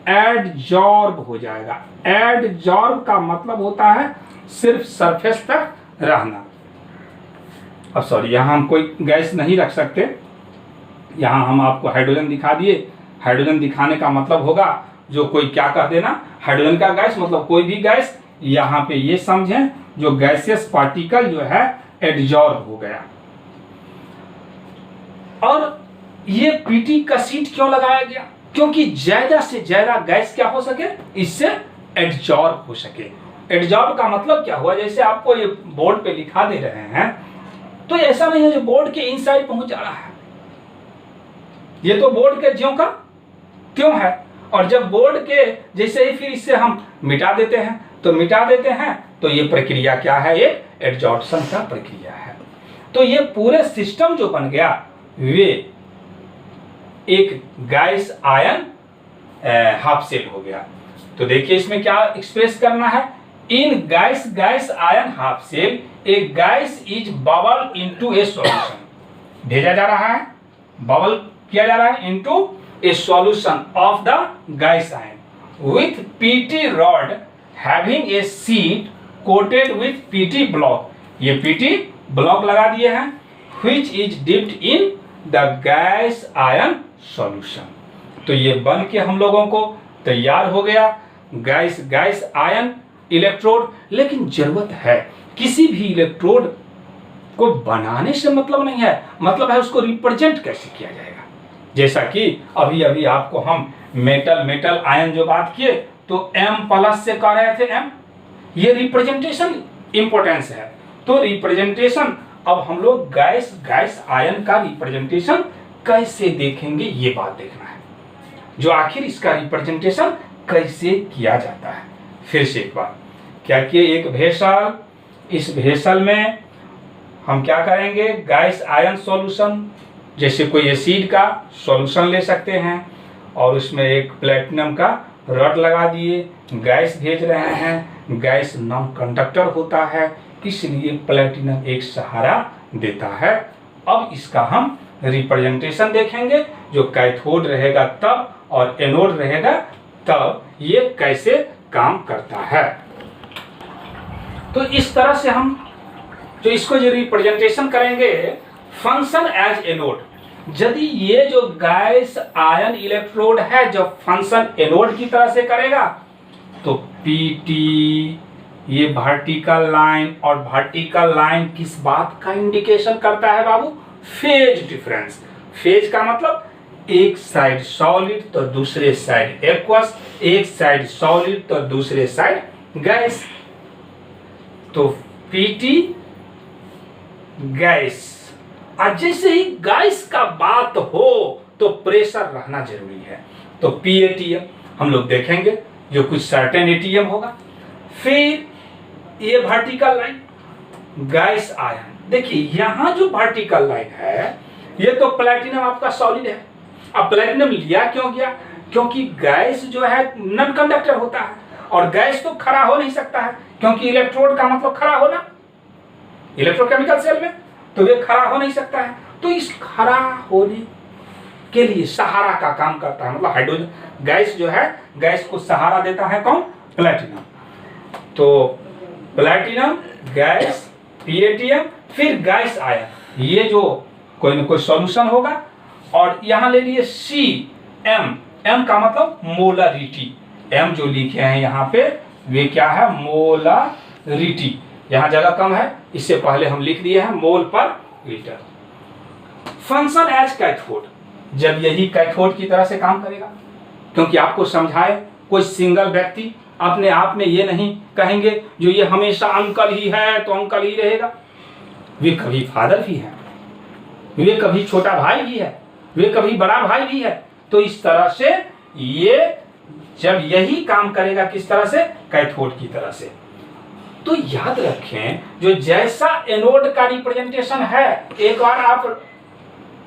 एडजॉर्ब हो जाएगा। एडजॉर्ब का मतलब होता है सिर्फ सरफेस तक रहना। अब सॉरी, यहाँ हम कोई गैस नहीं रख सकते, यहाँ हम आपको हाइड्रोजन दिखा दिए। हाइड्रोजन दिखाने का मतलब होगा जो कोई क्या कह देना, हाइड्रोजन का गैस मतलब कोई भी गैस। यहाँ पे ये समझें जो गैसियस पार्टिकल जो है एडजॉर्ब हो गया। और ये पीटी का शीट क्यों लगाया गया, क्योंकि ज्यादा से ज्यादा गैस क्या हो सके, इससे एडजॉर्ब हो सके। एडजॉर्ब का मतलब क्या हुआ, जैसे आपको ये बोर्ड पे लिखा दे रहे हैं, तो ऐसा नहीं है जो बोर्ड के इनसाइड पहुंच जा रहा है, ये तो बोर्ड के ज्यों का त्यों है। और जब बोर्ड के जैसे ही फिर इससे हम मिटा देते हैं, तो मिटा देते हैं, तो ये प्रक्रिया क्या है, ये एडजॉर्प्शन का प्रक्रिया है। तो ये पूरे सिस्टम जो बन गया वे एक गैस आयन हाफ सेल हो गया। तो देखिए इसमें क्या एक्सप्रेस करना है, in gas gas ion half cell a gas is bubble into a solution. भेजा जा रहा है, बबल किया जा रहा है into a solution of the gas ion with PT rod having a sheet coated with PT block. ये PT block लगा दिए हैं, which is dipped in the gas ion solution. तो ये बन के हम लोगों को तैयार हो गया गैस गैस आयन इलेक्ट्रोड। लेकिन जरूरत है, किसी भी इलेक्ट्रोड को बनाने से मतलब नहीं है, मतलब है उसको रिप्रेजेंट कैसे किया जाएगा। जैसा कि अभी अभी आपको हम मेटल आयन जो बात किए, तो M+ से कह रहे थे M, ये रिप्रेजेंटेशन इंपॉर्टेंस है। तो रिप्रेजेंटेशन अब हम लोग गैस आयन का रिप्रेजेंटेशन कैसे देखेंगे, ये बात देखना है, जो आखिर इसका रिप्रेजेंटेशन कैसे किया जाता है। फिर से एक बार, क्या किए, एक भेसल, इस भेसल में हम क्या करेंगे, गैस आयन सॉल्यूशन, जैसे कोई एसिड का सॉल्यूशन ले सकते हैं और उसमें एक प्लेटिनम का रॉड लगा दिए, गैस भेज रहे हैं, गैस नॉन कंडक्टर होता है, इसलिए प्लेटिनम एक सहारा देता है। अब इसका हम रिप्रेजेंटेशन देखेंगे, जो कैथोड रहेगा तब और एनोड रहेगा तब ये कैसे काम करता है। तो इस तरह से हम जो इसको जो रिप्रेजेंटेशन करेंगे, फंक्शन एज एनोड, यदि ये जो गैस आयन इलेक्ट्रोड है जब फंक्शन एनोड की तरह से करेगा तो पीटी, ये वर्टिकल लाइन, और वर्टिकल लाइन किस बात का इंडिकेशन करता है बाबू, फेज डिफरेंस। फेज का मतलब एक साइड सॉलिड तो दूसरे साइड एक्वस, एक साइड सॉलिड तो दूसरे साइड गैस। तो पीटी गैस, और जैसे ही गैस का बात हो तो प्रेशर रहना जरूरी है। तो पीएटीएम हम लोग देखेंगे, जो कुछ सर्टेन एटीएम होगा। फिर ये वर्टिकल लाइन गैस आयन, देखिए यहां जो वर्टिकल लाइन है ये तो प्लैटिनम आपका सॉलिड है। अब प्लैटिनम लिया क्यों गया, क्योंकि गैस जो है नॉन कंडक्टर होता है और गैस तो खड़ा हो नहीं सकता है, क्योंकि इलेक्ट्रोड का मतलब खड़ा होना, इलेक्ट्रोकेमिकल सेल में तो ये खड़ा हो नहीं सकता है। तो इस खड़ा होने के लिए सहारा का काम करता है, मतलब हाइड्रोजन गैस जो है, गैस को सहारा देता है कौन, प्लैटिनम। तो प्लैटिनम गैस, पीएटीएम, फिर गैस आयन, ये जो कोई ना कोई सॉल्यूशन होगा। और यहां ले लिए सी एम, एम का मतलब मोलरिटी, एम जो लिखे हैं यहाँ पे वे क्या है, मोलरिटी। यहाँ जगह कम है, इससे पहले हम लिख दिए हैं मोल पर लीटर। फंक्शन एज कैथोड, जब यही कैथोड की तरह से काम करेगा, क्योंकि आपको समझाए कोई सिंगल व्यक्ति अपने आप में ये नहीं कहेंगे जो ये हमेशा अंकल ही है तो अंकल ही रहेगा। वे कभी फादर भी है, वे कभी छोटा भाई भी है, वे कभी बड़ा भाई भी है। तो इस तरह से ये जब यही काम करेगा किस तरह से, कैथोड की तरह से। तो याद रखें, जो जैसा एनोड का रिप्रेजेंटेशन है, एक बार आप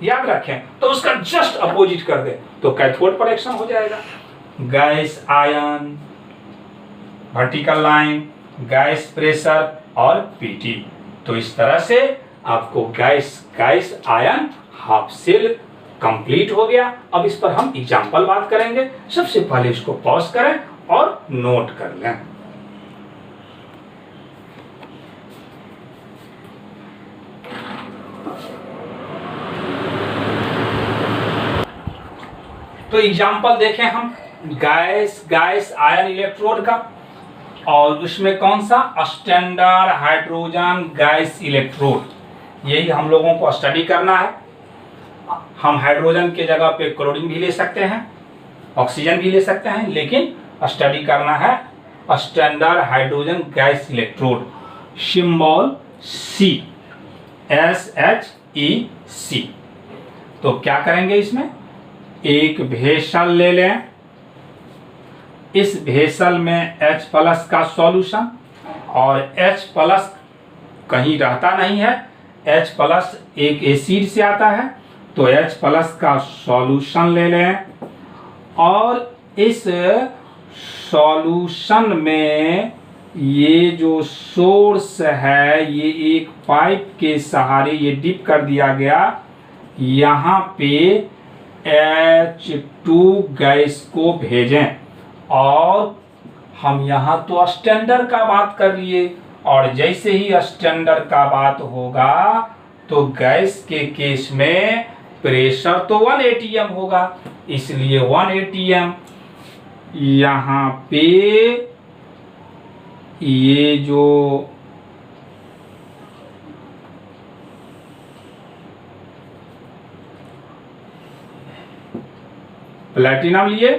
याद रखें तो उसका जस्ट अपोजिट कर दे तो कैथोड पर एक्शन हो जाएगा। Gas ion, vertical line, gas pressure और पीटी। तो इस तरह से आपको gas ion half cell complete हो गया। अब इस पर हम एग्जांपल बात करेंगे। सबसे पहले इसको पॉज करें और नोट कर लें। तो एग्जांपल देखें हम गैस आयन इलेक्ट्रोड का, और उसमें कौन सा, स्टैंडर्ड हाइड्रोजन गैस इलेक्ट्रोड। यही हम लोगों को स्टडी करना है। हम हाइड्रोजन के जगह पे क्लोरीन भी ले सकते हैं, ऑक्सीजन भी ले सकते हैं, लेकिन स्टडी करना है standard hydrogen gas electrode. Symbol सी, SHEC। तो क्या करेंगे, इसमें एक भेसल ले लें, इस भेसल में H+ का सॉल्यूशन, और H+ कहीं रहता नहीं है, H+ एक एसिड से आता है, तो H+ का सॉल्यूशन ले लें। और इस सॉल्यूशन में ये जो सोर्स है, ये एक पाइप के सहारे ये डिप कर दिया गया, यहाँ पे H2 गैस को भेजें। और हम यहाँ तो स्टैंडर्ड का बात कर लिए, और जैसे ही स्टैंडर्ड का बात होगा तो गैस के केस में प्रेशर तो 1 atm होगा, इसलिए 1 atm यहाँ पे ये जो प्लैटिनम लिए,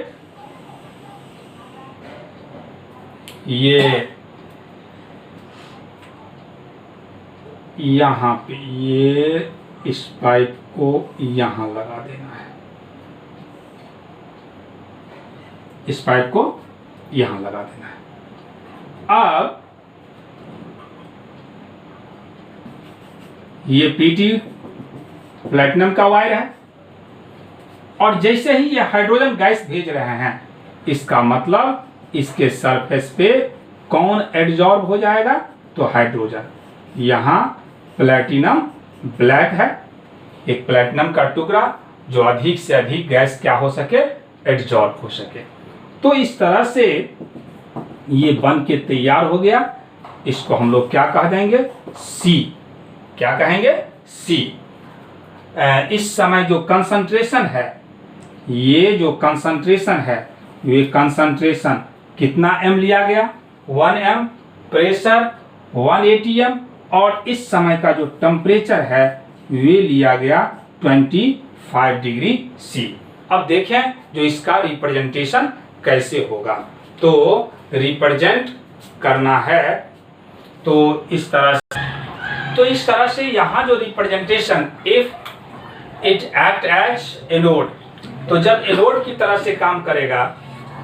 यहाँ पे ये इस पाइप को यहाँ लगा देना है, इस पाइप को यहाँ लगा देना है। अब ये पीटी प्लेटिनम का वायर है और जैसे ही ये हाइड्रोजन गैस भेज रहे हैं, इसका मतलब इसके सरफेस पे कौन एडजॉर्ब हो जाएगा? तो हाइड्रोजन। यहाँ प्लेटिनम ब्लैक है, एक प्लेटिनम का टुकड़ा जो अधिक से अधिक गैस क्या हो सके? एडजॉर्ब हो सके। तो इस तरह से ये बन के तैयार हो गया। इसको हम लोग क्या कह देंगे? सी। क्या कहेंगे? सी। इस समय जो कंसंट्रेशन है, ये जो कंसंट्रेशन है, ये कंसंट्रेशन कितना एम लिया गया? 1 एम। प्रेशर 1 एटीएम और इस समय का जो टेम्परेचर है वे लिया गया 25 डिग्री सी। अब देखें जो इसका रिप्रेजेंटेशन कैसे होगा। तो रिप्रेजेंट करना है तो इस तरह से यहाँ जो representation, if it act as anode, तो जब एनोड की तरह से काम करेगा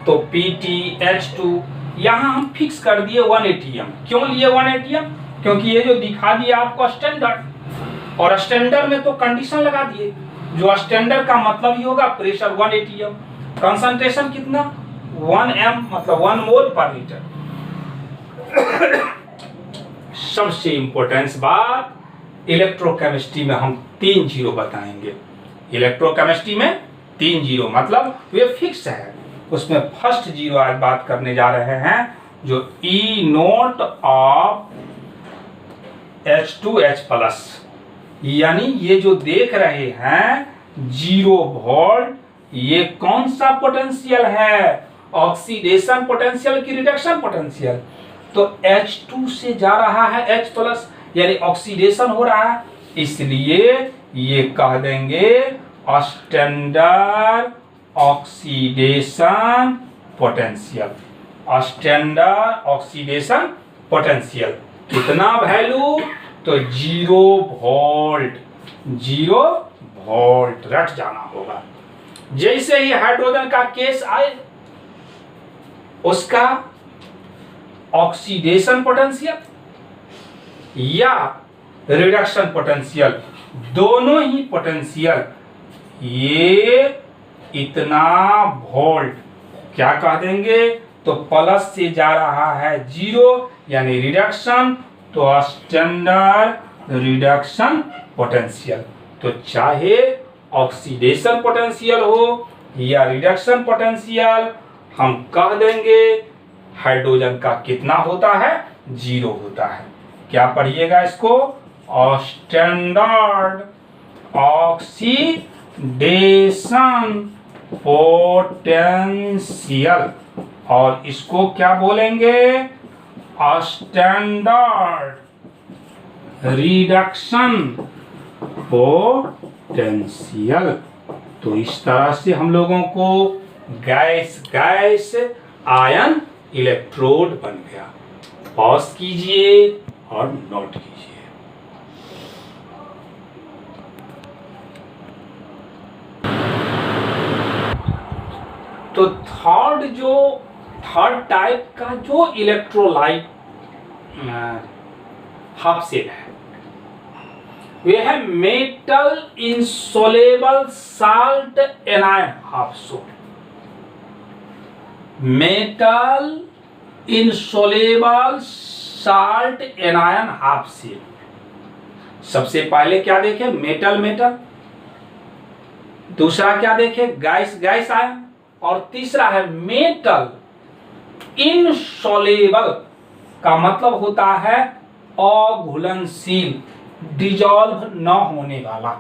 तो PtH2 यहाँ हम फिक्स कर दिए 1 एटीएम। क्यों लिए 1 एटीएम? क्योंकि ये जो दिखा दिया आपको स्टैंडर्ड, और स्टैंडर्ड में तो कंडीशन लगा दिए। जो स्टैंडर्ड का मतलब ही होगा प्रेशर 1 एटीएम, कंसंट्रेशन कितना? 1 एम, मतलब 1 मोल पर लीटर। सबसे इंपॉर्टेंट बात, इलेक्ट्रोकेमिस्ट्री में हम 3 जीरो बताएंगे। इलेक्ट्रोकेमिस्ट्री में 3 जीरो मतलब वे फिक्स है। उसमें फर्स्ट जीरो आज बात करने जा रहे हैं, जो E note of H2H plus, यानी ये जो देख रहे हैं 0 वोल्ट, ये कौन सा पोटेंशियल है? ऑक्सीडेशन पोटेंशियल की रिडक्शन पोटेंशियल? तो H2 से जा रहा है H प्लस, यानी ऑक्सीडेशन हो रहा है, इसलिए ये कह देंगे standard oxidation potential. Standard oxidation potential कितना वैल्यू? तो 0 वोल्ट। 0 वोल्ट रट जाना होगा। जैसे ही हाइड्रोजन का केस आए, उसका ऑक्सीडेशन पोटेंशियल या रिडक्शन पोटेंशियल, दोनों ही पोटेंशियल ये इतना वोल्ट क्या कह देंगे? तो प्लस से जा रहा है 0 यानी रिडक्शन, तो स्टैंडर्ड रिडक्शन पोटेंशियल। तो चाहे ऑक्सीडेशन पोटेंशियल हो या रिडक्शन पोटेंशियल, हम कह देंगे हाइड्रोजन का कितना होता है? 0 होता है। क्या पढ़िएगा इसको? स्टैंडर्ड ऑक्सीडेशन पोटेंशियल, और इसको क्या बोलेंगे? Standard reduction potential. तो इस तरह से हम लोगों को गैस गैस आयन इलेक्ट्रोड बन गया। पॉज कीजिए और नोट कीजिए। तो थर्ड टाइप का जो इलेक्ट्रोलाइट हाफ सेल है, वे है metal insoluble salt anion half cell. Metal insoluble salt anion half cell. सबसे पहले क्या देखे? Metal metal. दूसरा क्या देखे? Gas gas ion. और तीसरा है मेटल इनसॉल्युबल, का मतलब होता है अघुलनशील, डिजॉल्व न होने वाला।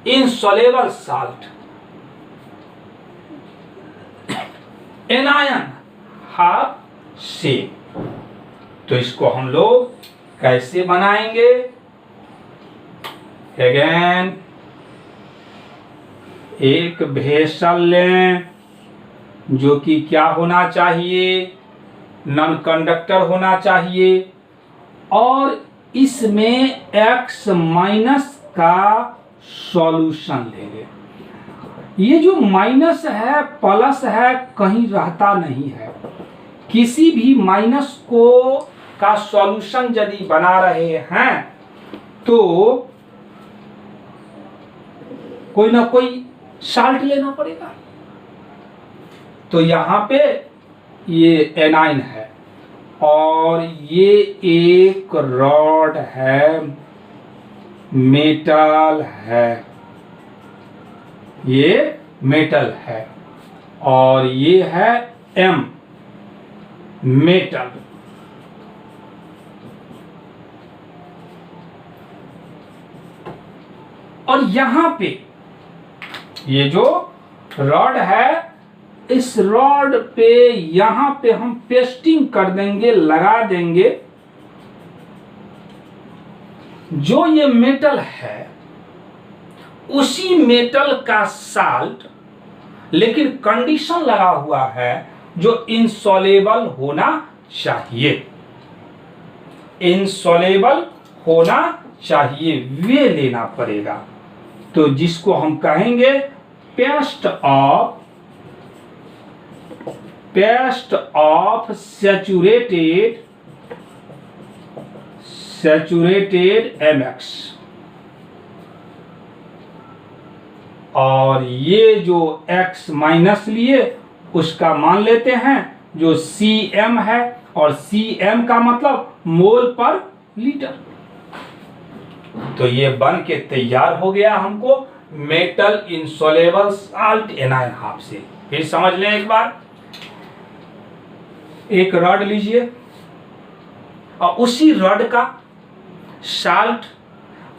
Insoluble salt anion half cell. तो इसको हम लोग कैसे बनाएंगे? अगेन एक वेसल लें जो कि क्या होना चाहिए? नॉन कंडक्टर होना चाहिए, और इसमें x माइनस का सॉल्यूशन लेंगे। ये जो माइनस है प्लस है कहीं रहता नहीं है। किसी भी माइनस को का सॉल्यूशन यदि बना रहे हैं तो कोई ना कोई साल्ट लेना पड़ेगा। तो यहां पे ये एनाइन है और ये एक रॉड है, मेटल है, ये मेटल है और ये है एम मेटल। और यहां पे ये जो रॉड है इस रॉड पे यहां पे हम पेस्टिंग कर देंगे, लगा देंगे। जो ये मेटल है उसी मेटल का साल्ट, लेकिन कंडीशन लगा हुआ है जो इनसॉल्युबल होना चाहिए, इनसॉल्युबल होना चाहिए, वे लेना पड़ेगा। तो जिसको हम कहेंगे पेस्ट ऑफ सैचुरेटेड MX। और ये जो X माइनस लिए उसका मान लेते हैं जो Cm है और Cm का मतलब मोल पर लीटर। तो ये बन के तैयार हो गया हमको metal insoluble salt anion half से। फिर समझ लें एक बार, एक रॉड लीजिए और उसी रॉड का साल्ट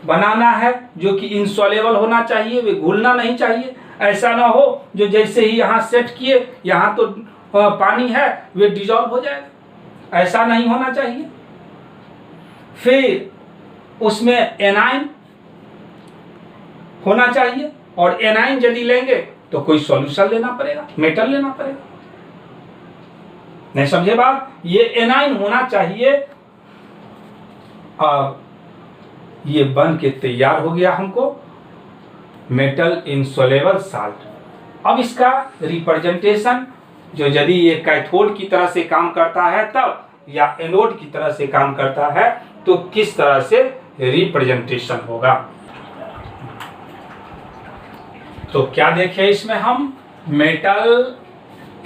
बनाना है जो कि इनसॉल्युबल होना चाहिए, वे घुलना नहीं चाहिए। ऐसा ना हो जो जैसे ही यहां सेट किए यहां तो पानी है वे डिजॉल्व हो जाएगा, ऐसा नहीं होना चाहिए। फिर उसमें एनाइन होना चाहिए और एनाइन यदि लेंगे तो कोई सॉल्यूशन लेना पड़ेगा, मेटल लेना पड़ेगा। नहीं समझे बात? ये एनाइन होना चाहिए और ये बन के तैयार हो गया हमको मेटल इनसॉल्युबल साल्ट। अब इसका रिप्रेजेंटेशन जो यदि ये कैथोड की तरह से काम करता है तब, या एनोड की तरह से काम करता है तो किस तरह से रिप्रेजेंटेशन होगा। तो क्या देखे इसमें हम metal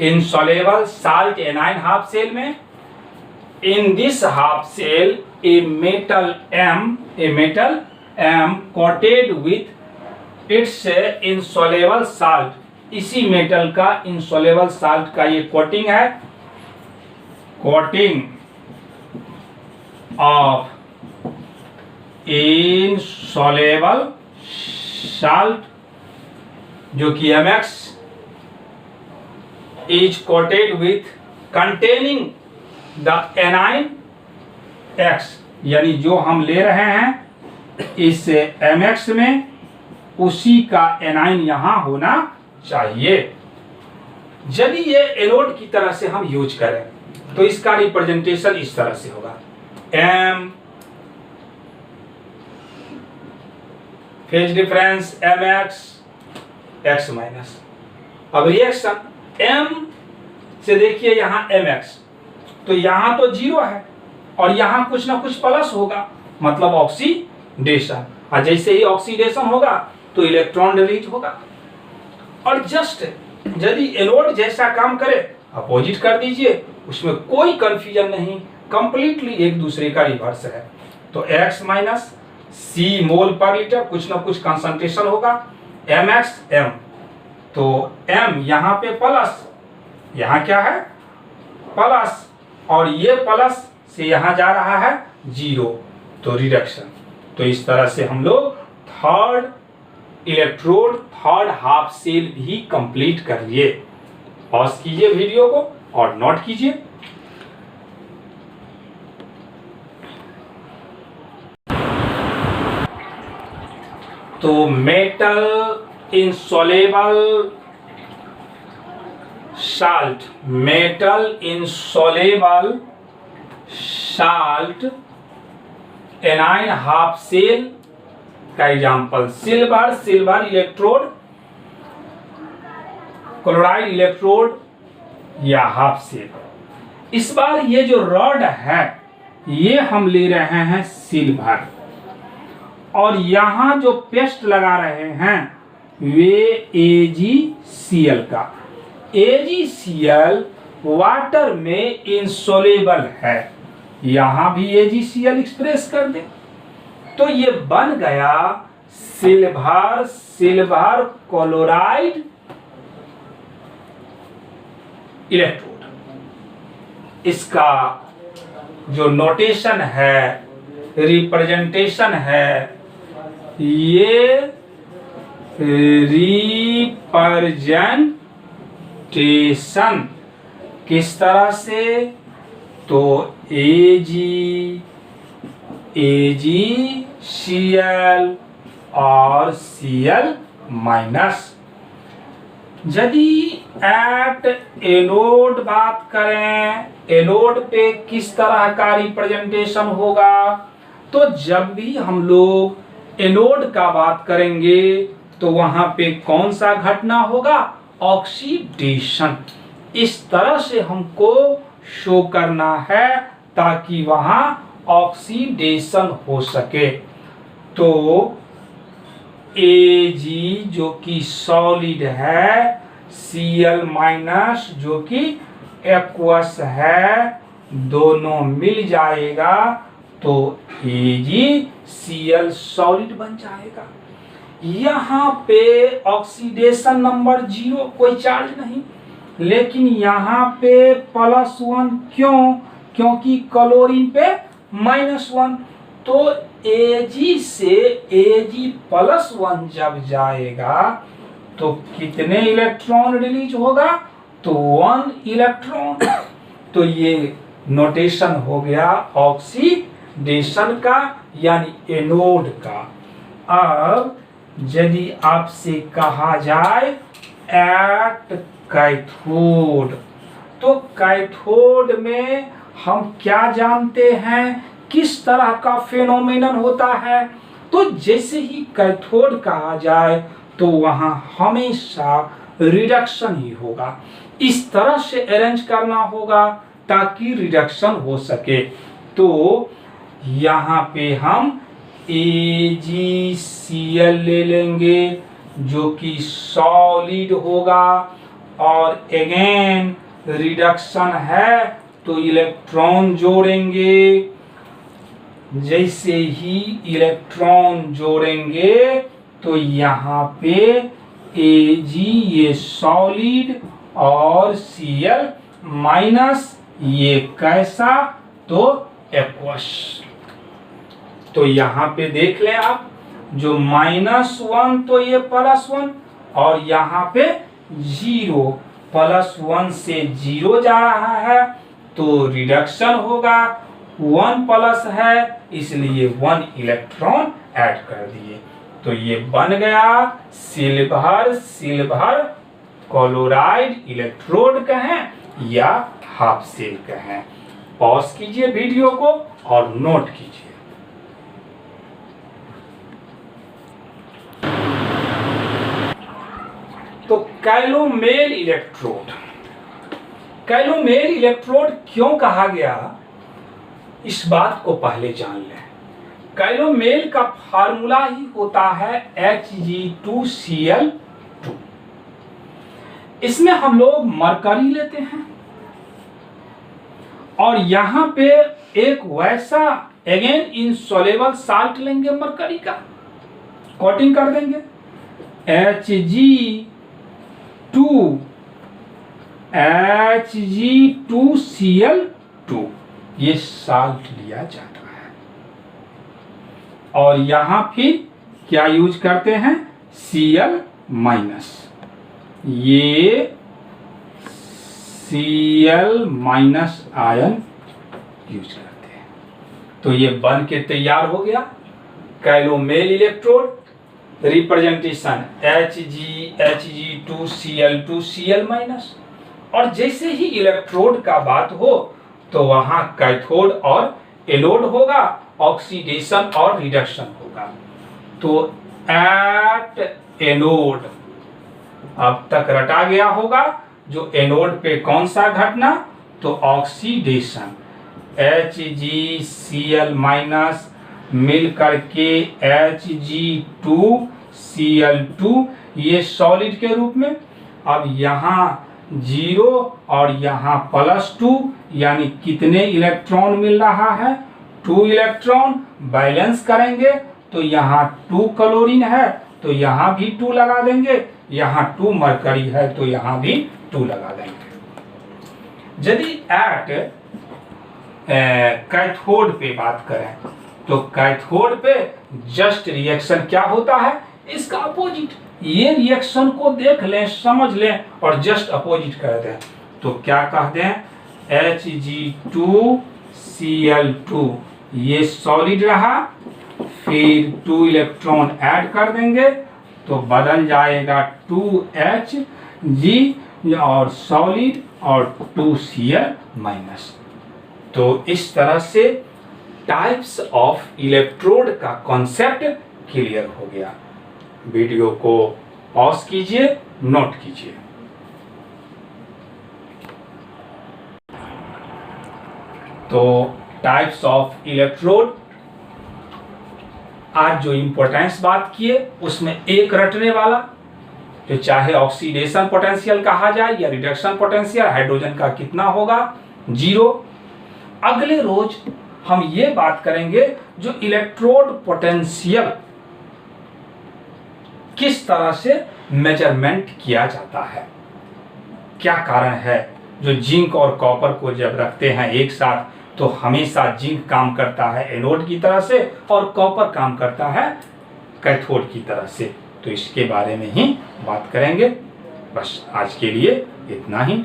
insoluble salt anion half cell में, in this half cell a metal M coated with its insoluble salt। इसी मेटल का इनसॉल्युबल साल्ट का ये कोटिंग है, कोटिंग ऑफ इनसॉल्युबल साल्ट जो कि MX is coated with containing the anion X। यानी जो हम ले रहे हैं इस MX में उसी का एनाइन यहां होना चाहिए। यदि ये एनोड की तरह से हम यूज करें तो इसका रिप्रेजेंटेशन इस तरह से होगा, M phase difference MX X minus. अब रिएक्शन M से देखिए यहां MX, तो यहां तो 0 है और यहां कुछ ना कुछ प्लस होगा, मतलब ऑक्सीडेशन। और जैसे ही ऑक्सीडेशन होगा तो इलेक्ट्रॉन डिलीट होगा। और जस्ट यदि एनोड जैसा काम करे अपोजिट कर दीजिए, उसमें कोई कंफ्यूजन नहीं, कंप्लीटली एक दूसरे का रिवर्स है। तो X माइनस C मोल पर लीटर कुछ ना कुछ कंसंट्रेशन होगा, MX M। तो M यहाँ पे प्लस, यहाँ क्या है प्लस, और ये प्लस से यहां जा रहा है 0, तो रिडक्शन। तो इस तरह से हम लोग third electrode, third half cell भी कंप्लीट करिए। पॉज कीजिए वीडियो को और नोट कीजिए। तो metal insoluble salt, metal insoluble salt anion half cell का example silver electrode, chloride electrode या हाफ सेल। इस बार ये जो रॉड है ये हम ले रहे हैं सिल्वर, और यहां जो पेस्ट लगा रहे हैं वे AgCl का। AgCl वाटर में इंसोलेबल है, यहां भी AgCl एक्सप्रेस कर दे तो ये बन गया सिल्वर क्लोराइड इलेक्ट्रोड। इसका जो नोटेशन है, रिप्रेजेंटेशन है, ये रिप्रेजेंटेशन किस तरह से, तो AgCl और Cl माइनस। यदि एट एनोड बात करें, एनोड पे किस तरह का रिप्रेजेंटेशन होगा, तो जब भी हम लोग एनोड का बात करेंगे तो वहां पे कौन सा घटना होगा, ऑक्सीडेशन। इस तरह से हमको शो करना है ताकि वहां ऑक्सीडेशन हो सके। तो Ag जो कि सॉलिड है, Cl माइनस जो कि एक्वस है, दोनों मिल जाएगा तो AgCl सॉलिड बन जाएगा। यहाँ पे ऑक्सीडेशन नंबर 0, कोई चार्ज नहीं, लेकिन यहाँ पे +1 क्यों, क्योंकि क्लोरीन पे -1। तो Ag से Ag+1 जब जाएगा तो कितने इलेक्ट्रॉन रिलीज होगा, तो 1 इलेक्ट्रॉन। तो ये नोटेशन हो गया ऑक्सीडेशन का यानी एनोड का। अब यदि आपसे कहा जाए एट कैथोड, तो कैथोड में हम क्या जानते हैं, किस तरह का फेनोमेनन होता है। तो जैसे ही कैथोड कहा जाए तो वहां हमेशा रिडक्शन ही होगा। इस तरह से अरेंज करना होगा ताकि रिडक्शन हो सके। तो यहाँ पे हम AgCl ले लेंगे जो कि सॉलिड होगा, और अगेन रिडक्शन है तो इलेक्ट्रॉन जोड़ेंगे। जैसे ही इलेक्ट्रॉन जोड़ेंगे तो यहाँ पे Ag ये सॉलिड और Cl माइनस ये कैसा, तो एक्वस। तो यहाँ पे देख लें आप, जो -1 तो ये +1, और यहाँ पे 0, +1 से 0 जा रहा है तो रिडक्शन होगा, 1 प्लस है इसलिए 1 इलेक्ट्रॉन ऐड कर दिए। तो ये बन गया सिल्वर क्लोराइड इलेक्ट्रोड कहें या हाफ सेल कहें। पॉज कीजिए वीडियो को और नोट कीजिए। तो कैलोमेल इलेक्ट्रोड क्यों कहा गया, इस बात को पहले जान लें। कैलोमेल का फार्मूला ही होता है Hg2Cl2। इसमें हम लोग मरकरी लेते हैं और यहां पे एक वैसा अगेन इनसॉल्युबल साल्ट लेंगे, मरकरी का कोटिंग कर देंगे, Hg2Cl2 ये साल्ट लिया जाता है। और यहां फिर क्या यूज करते हैं, Cl माइनस, ये Cl माइनस आयन यूज करते हैं। तो ये बन के तैयार हो गया calomel electrode. Representation Hg2Cl2 Cl minus. और जैसे ही इलेक्ट्रोड का बात हो तो वहां कैथोड और एनोड होगा ऑक्सीडेशन और रिडक्शन होगा। तो एट एनोड, अब तक रटा गया होगा जो एनोड पे कौन सा घटना, तो ऑक्सीडेशन। HgCl माइनस मिल करके Hg2Cl2, ये सॉलिड के रूप में। अब यहाँ 0 और यहाँ +2, यानी कितने इलेक्ट्रॉन मिल रहा है, 2 इलेक्ट्रॉन। बैलेंस करेंगे तो यहाँ 2 क्लोरीन है तो यहाँ भी 2 लगा देंगे, यहाँ 2 मरकरी है तो यहाँ भी 2 लगा देंगे। यदि एट कैथोड पे बात करें तो कैथोड पे जस्ट रिएक्शन क्या होता है, इसका अपोजिट। ये रिएक्शन को देख लें, समझ लें और जस्ट अपोजिट कर दें। तो क्या कह दें, Hg2Cl2 ये सॉलिड रहा, फिर 2 इलेक्ट्रॉन ऐड कर देंगे तो बदल जाएगा 2Hg और सॉलिड और 2Cl माइनस। तो इस तरह से टाइप्स ऑफ इलेक्ट्रोड का कॉन्सेप्ट क्लियर हो गया। वीडियो को पॉज कीजिए, नोट कीजिए। तो टाइप्स ऑफ इलेक्ट्रोड, आज जो इंपॉर्टेंस बात किए उसमें एक रटने वाला, जो चाहे ऑक्सीडेशन पोटेंशियल कहा जाए या रिडक्शन पोटेंशियल, हाइड्रोजन का कितना होगा, 0। अगले रोज हम ये बात करेंगे जो इलेक्ट्रोड पोटेंशियल किस तरह से मेजरमेंट किया जाता है, क्या कारण है। जो जिंक और कॉपर को जब रखते हैं एक साथ तो हमेशा जिंक काम करता है एनोड की तरह से और कॉपर काम करता है कैथोड की तरह से। तो इसके बारे में ही बात करेंगे। बस आज के लिए इतना ही।